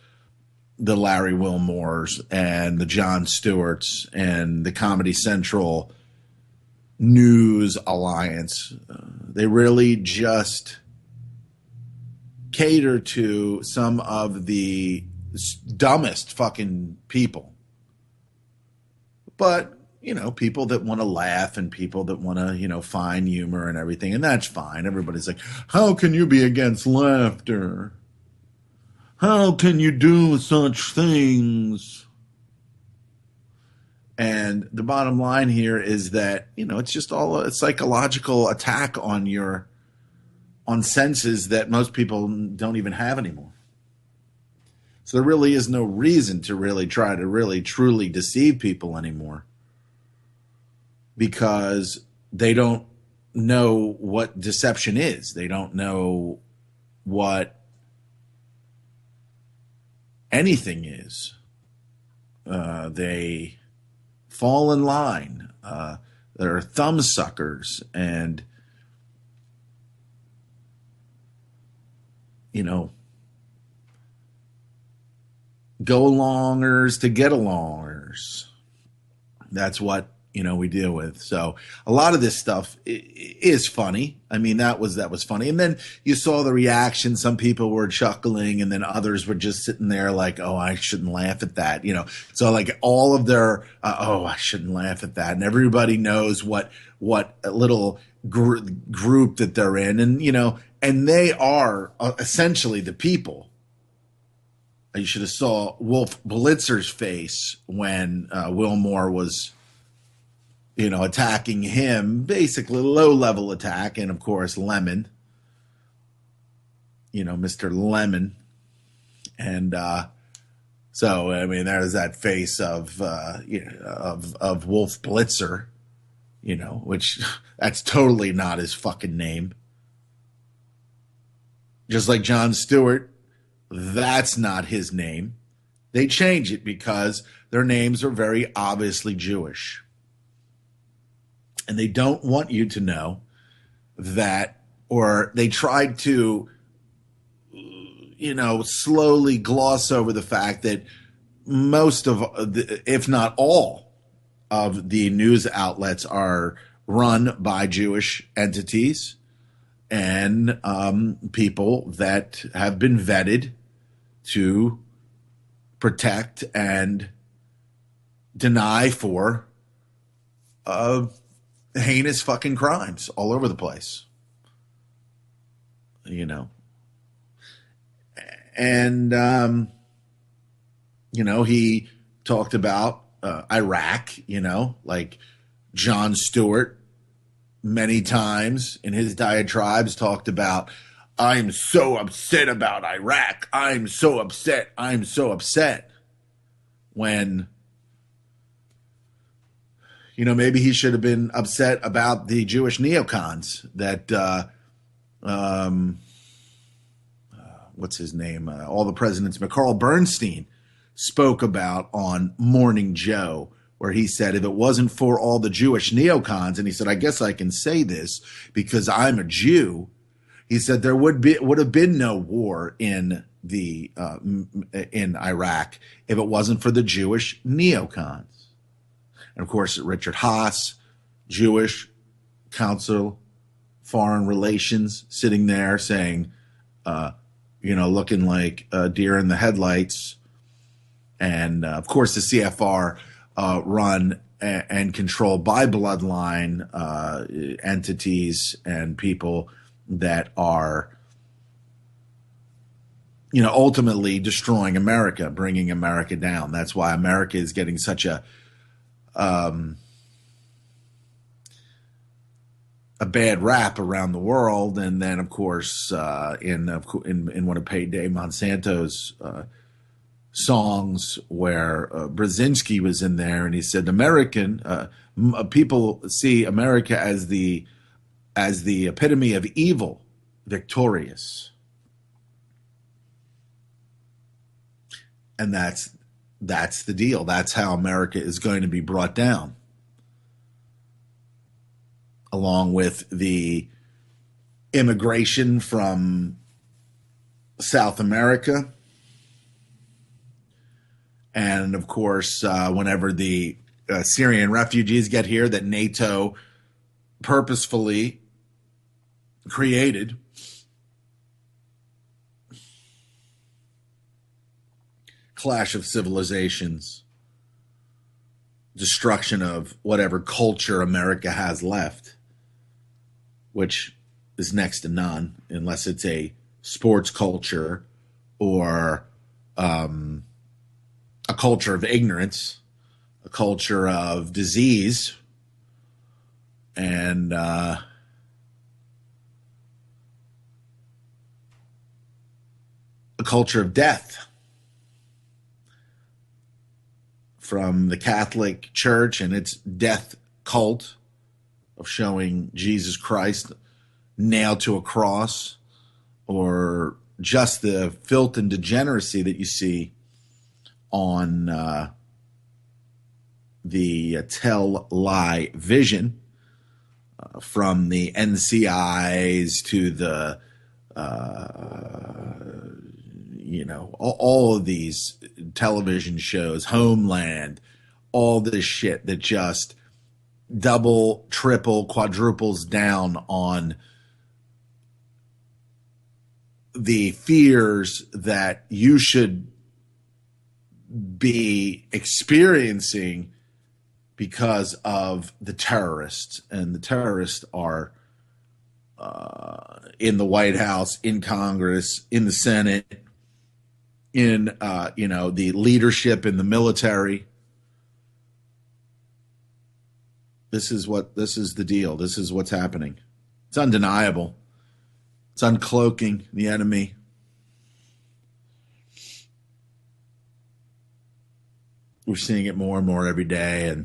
the Larry Wilmores and the Jon Stewarts and the Comedy Central News Alliance. They really just cater to some of the dumbest fucking people. But, people that want to laugh and people that want to, find humor and everything, and that's fine. Everybody's like, how can you be against laughter? How can you do such things? And the bottom line here is that, it's just all a psychological attack on senses that most people don't even have anymore. So there really is no reason to really try to really truly deceive people anymore, because they don't know what deception is. They don't know what anything is. They fall in line. They're thumb suckers, and go alongers to get alongers. That's what we deal with. So a lot of this stuff is funny. I mean, that was funny. And then you saw the reaction. Some people were chuckling, and then others were just sitting there like, oh, I shouldn't laugh at that. So like all of their, I shouldn't laugh at that. And everybody knows what little group that they're in. And, and they are essentially the people. You should have saw Wolf Blitzer's face when Wilmore was, attacking him, basically low-level attack, and of course Lemon, Mr. Lemon, and so I mean there's that face of Wolf Blitzer, which that's totally not his fucking name. Just like Jon Stewart. That's not his name. They change it because their names are very obviously Jewish. And they don't want you to know that, or they tried to, slowly gloss over the fact that most of, if not all, of the news outlets are run by Jewish entities and people that have been vetted to protect and deny for heinous fucking crimes all over the place. You know. And, you know, he talked about Iraq, you know, like Jon Stewart many times in his diatribes talked about, I'm so upset about Iraq. I'm so upset. I'm so upset. When, you know, maybe he should have been upset about the Jewish neocons that, what's his name? All the Presidents, Carl Bernstein spoke about on Morning Joe, where he said, if it wasn't for all the Jewish neocons, and he said, I guess I can say this because I'm a Jew. He said there would have been no war in Iraq if it wasn't for the Jewish neocons. And of course, Richard Haas, Jewish counsel, foreign relations, sitting there saying, you know, looking like a deer in the headlights. And of course, the CFR run and controlled by bloodline entities and people that are, you know, ultimately destroying America, bringing America down. That's why America is getting such a bad rap around the world. And then, of course, in one of Payday Monsanto's songs, where Brzezinski was in there, and he said, people see America as the epitome of evil, victorious. And that's the deal. That's how America is going to be brought down, along with the immigration from South America. And of course, whenever the Syrian refugees get here that NATO purposefully created, clash of civilizations, destruction of whatever culture America has left, which is next to none, unless it's a sports culture or a culture of ignorance, a culture of disease, and a culture of death. From the Catholic Church and its death cult of showing Jesus Christ nailed to a cross, or just the filth and degeneracy that you see on the Tell Lie Vision, from the NCIs to the all of these television shows, Homeland, all this shit that just double, triple, quadruples down on the fears that you should be experiencing because of the terrorists. And the terrorists are in the White House, in Congress, in the Senate, in the leadership in the military. This is the deal. This is what's happening. It's undeniable. It's uncloaking the enemy. We're seeing it more and more every day,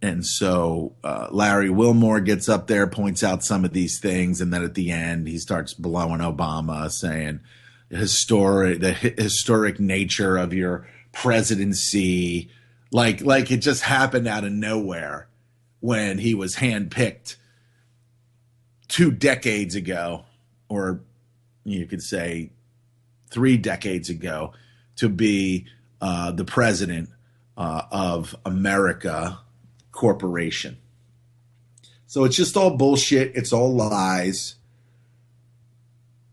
and so Larry Wilmore gets up there, points out some of these things, and then at the end he starts blowing Obama, saying the historic nature of your presidency, like it just happened out of nowhere when he was handpicked 2 decades ago, or you could say 3 decades ago, to be the president of America Corporation. So it's just all bullshit. It's all lies.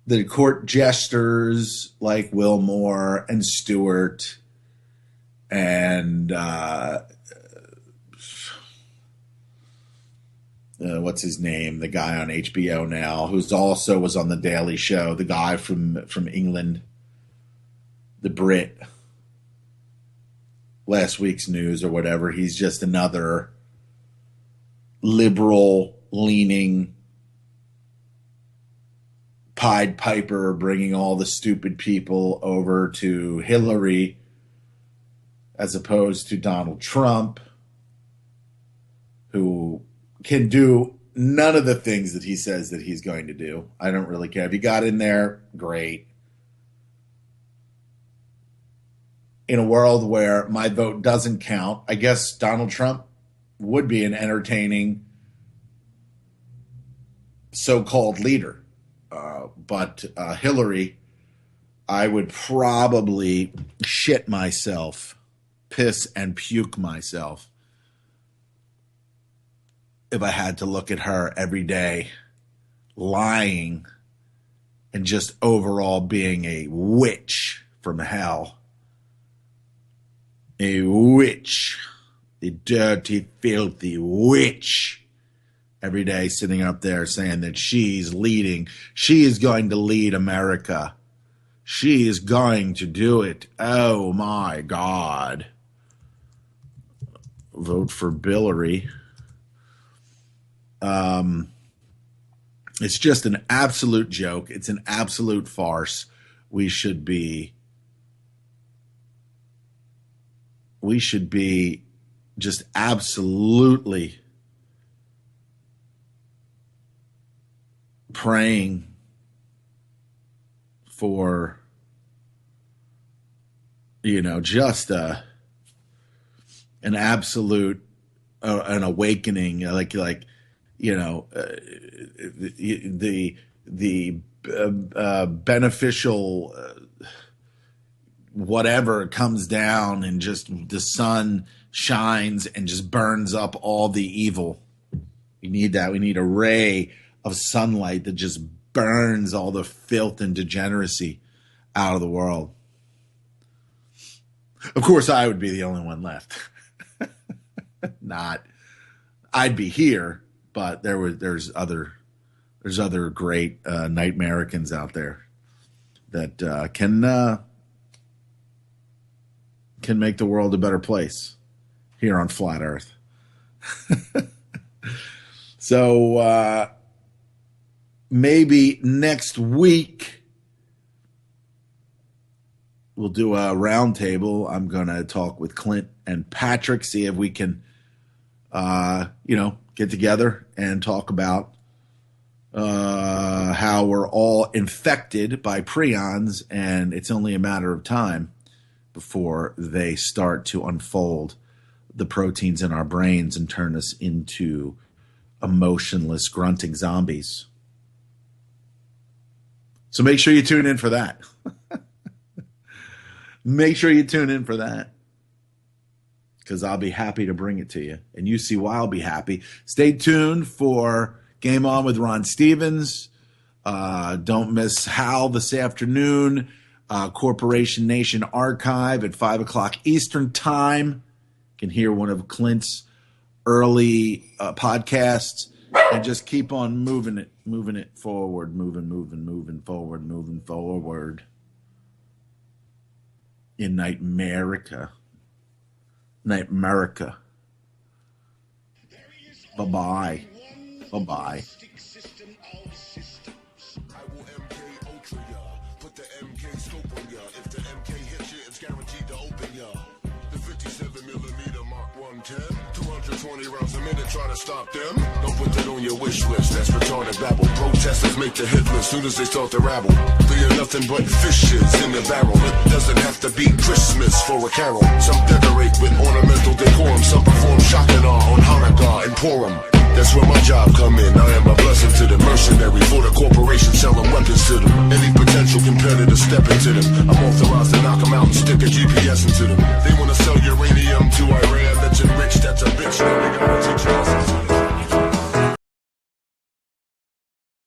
The court jesters like Wilmore and Stewart and what's his name? The guy on HBO now, who's also was on the Daily Show. The guy from England, the Brit. Last week's news or whatever. He's just another liberal-leaning Pied Piper, bringing all the stupid people over to Hillary as opposed to Donald Trump, who can do none of the things that he says that he's going to do. I don't really care. If he got in there, great. In a world where my vote doesn't count, I guess Donald Trump would be an entertaining so-called leader. But Hillary, I would probably shit myself, piss and puke myself if I had to look at her every day lying and just overall being a witch from hell. A witch. The dirty, filthy witch. Every day sitting up there saying that she's leading. She is going to lead America. She is going to do it. Oh, my God. Vote for Hillary. It's just an absolute joke. It's an absolute farce. We should be just absolutely praying for, just an absolute, an awakening, the beneficial whatever comes down and just the sun shines and just burns up all the evil. We need that. We need a ray of sunlight that just burns all the filth and degeneracy out of the world. Of course, I would be the only one left. I'd be here, but there's other great Nightmericans out there that can make the world a better place here on Flat Earth. So maybe next week we'll do a roundtable. I'm going to talk with Clint and Patrick, see if we can, get together and talk about how we're all infected by prions, and it's only a matter of time before they start to unfold the proteins in our brains and turn us into emotionless, grunting zombies. So make sure you tune in for that. Make sure you tune in for that, because I'll be happy to bring it to you. And you see why I'll be happy. Stay tuned for Game On with Ron Stevens. Don't miss Hal this afternoon. Corporation Nation Archive at 5 o'clock Eastern Time. You can hear one of Clint's early podcasts and just keep on moving it forward, moving forward in Nightmerica. Bye-bye. Bye-bye. Try to stop them. Don't put that on your wish list. That's retarded babble. Protesters make the hit list soon as they start to rabble. They are nothing but fishes in the barrel. It doesn't have to be Christmas for a carol. Some decorate with ornamental decorum. Some perform Shakana on Hanukkah and Purim. That's where my job come in. I am a blessing to the mercenary for the corporation selling weapons to them. Any potential competitor step into them. I'm authorized to knock them out and stick a GPS into them. They want to sell uranium to Iran that's enriched. That's a bitch. Now they gotta teach us.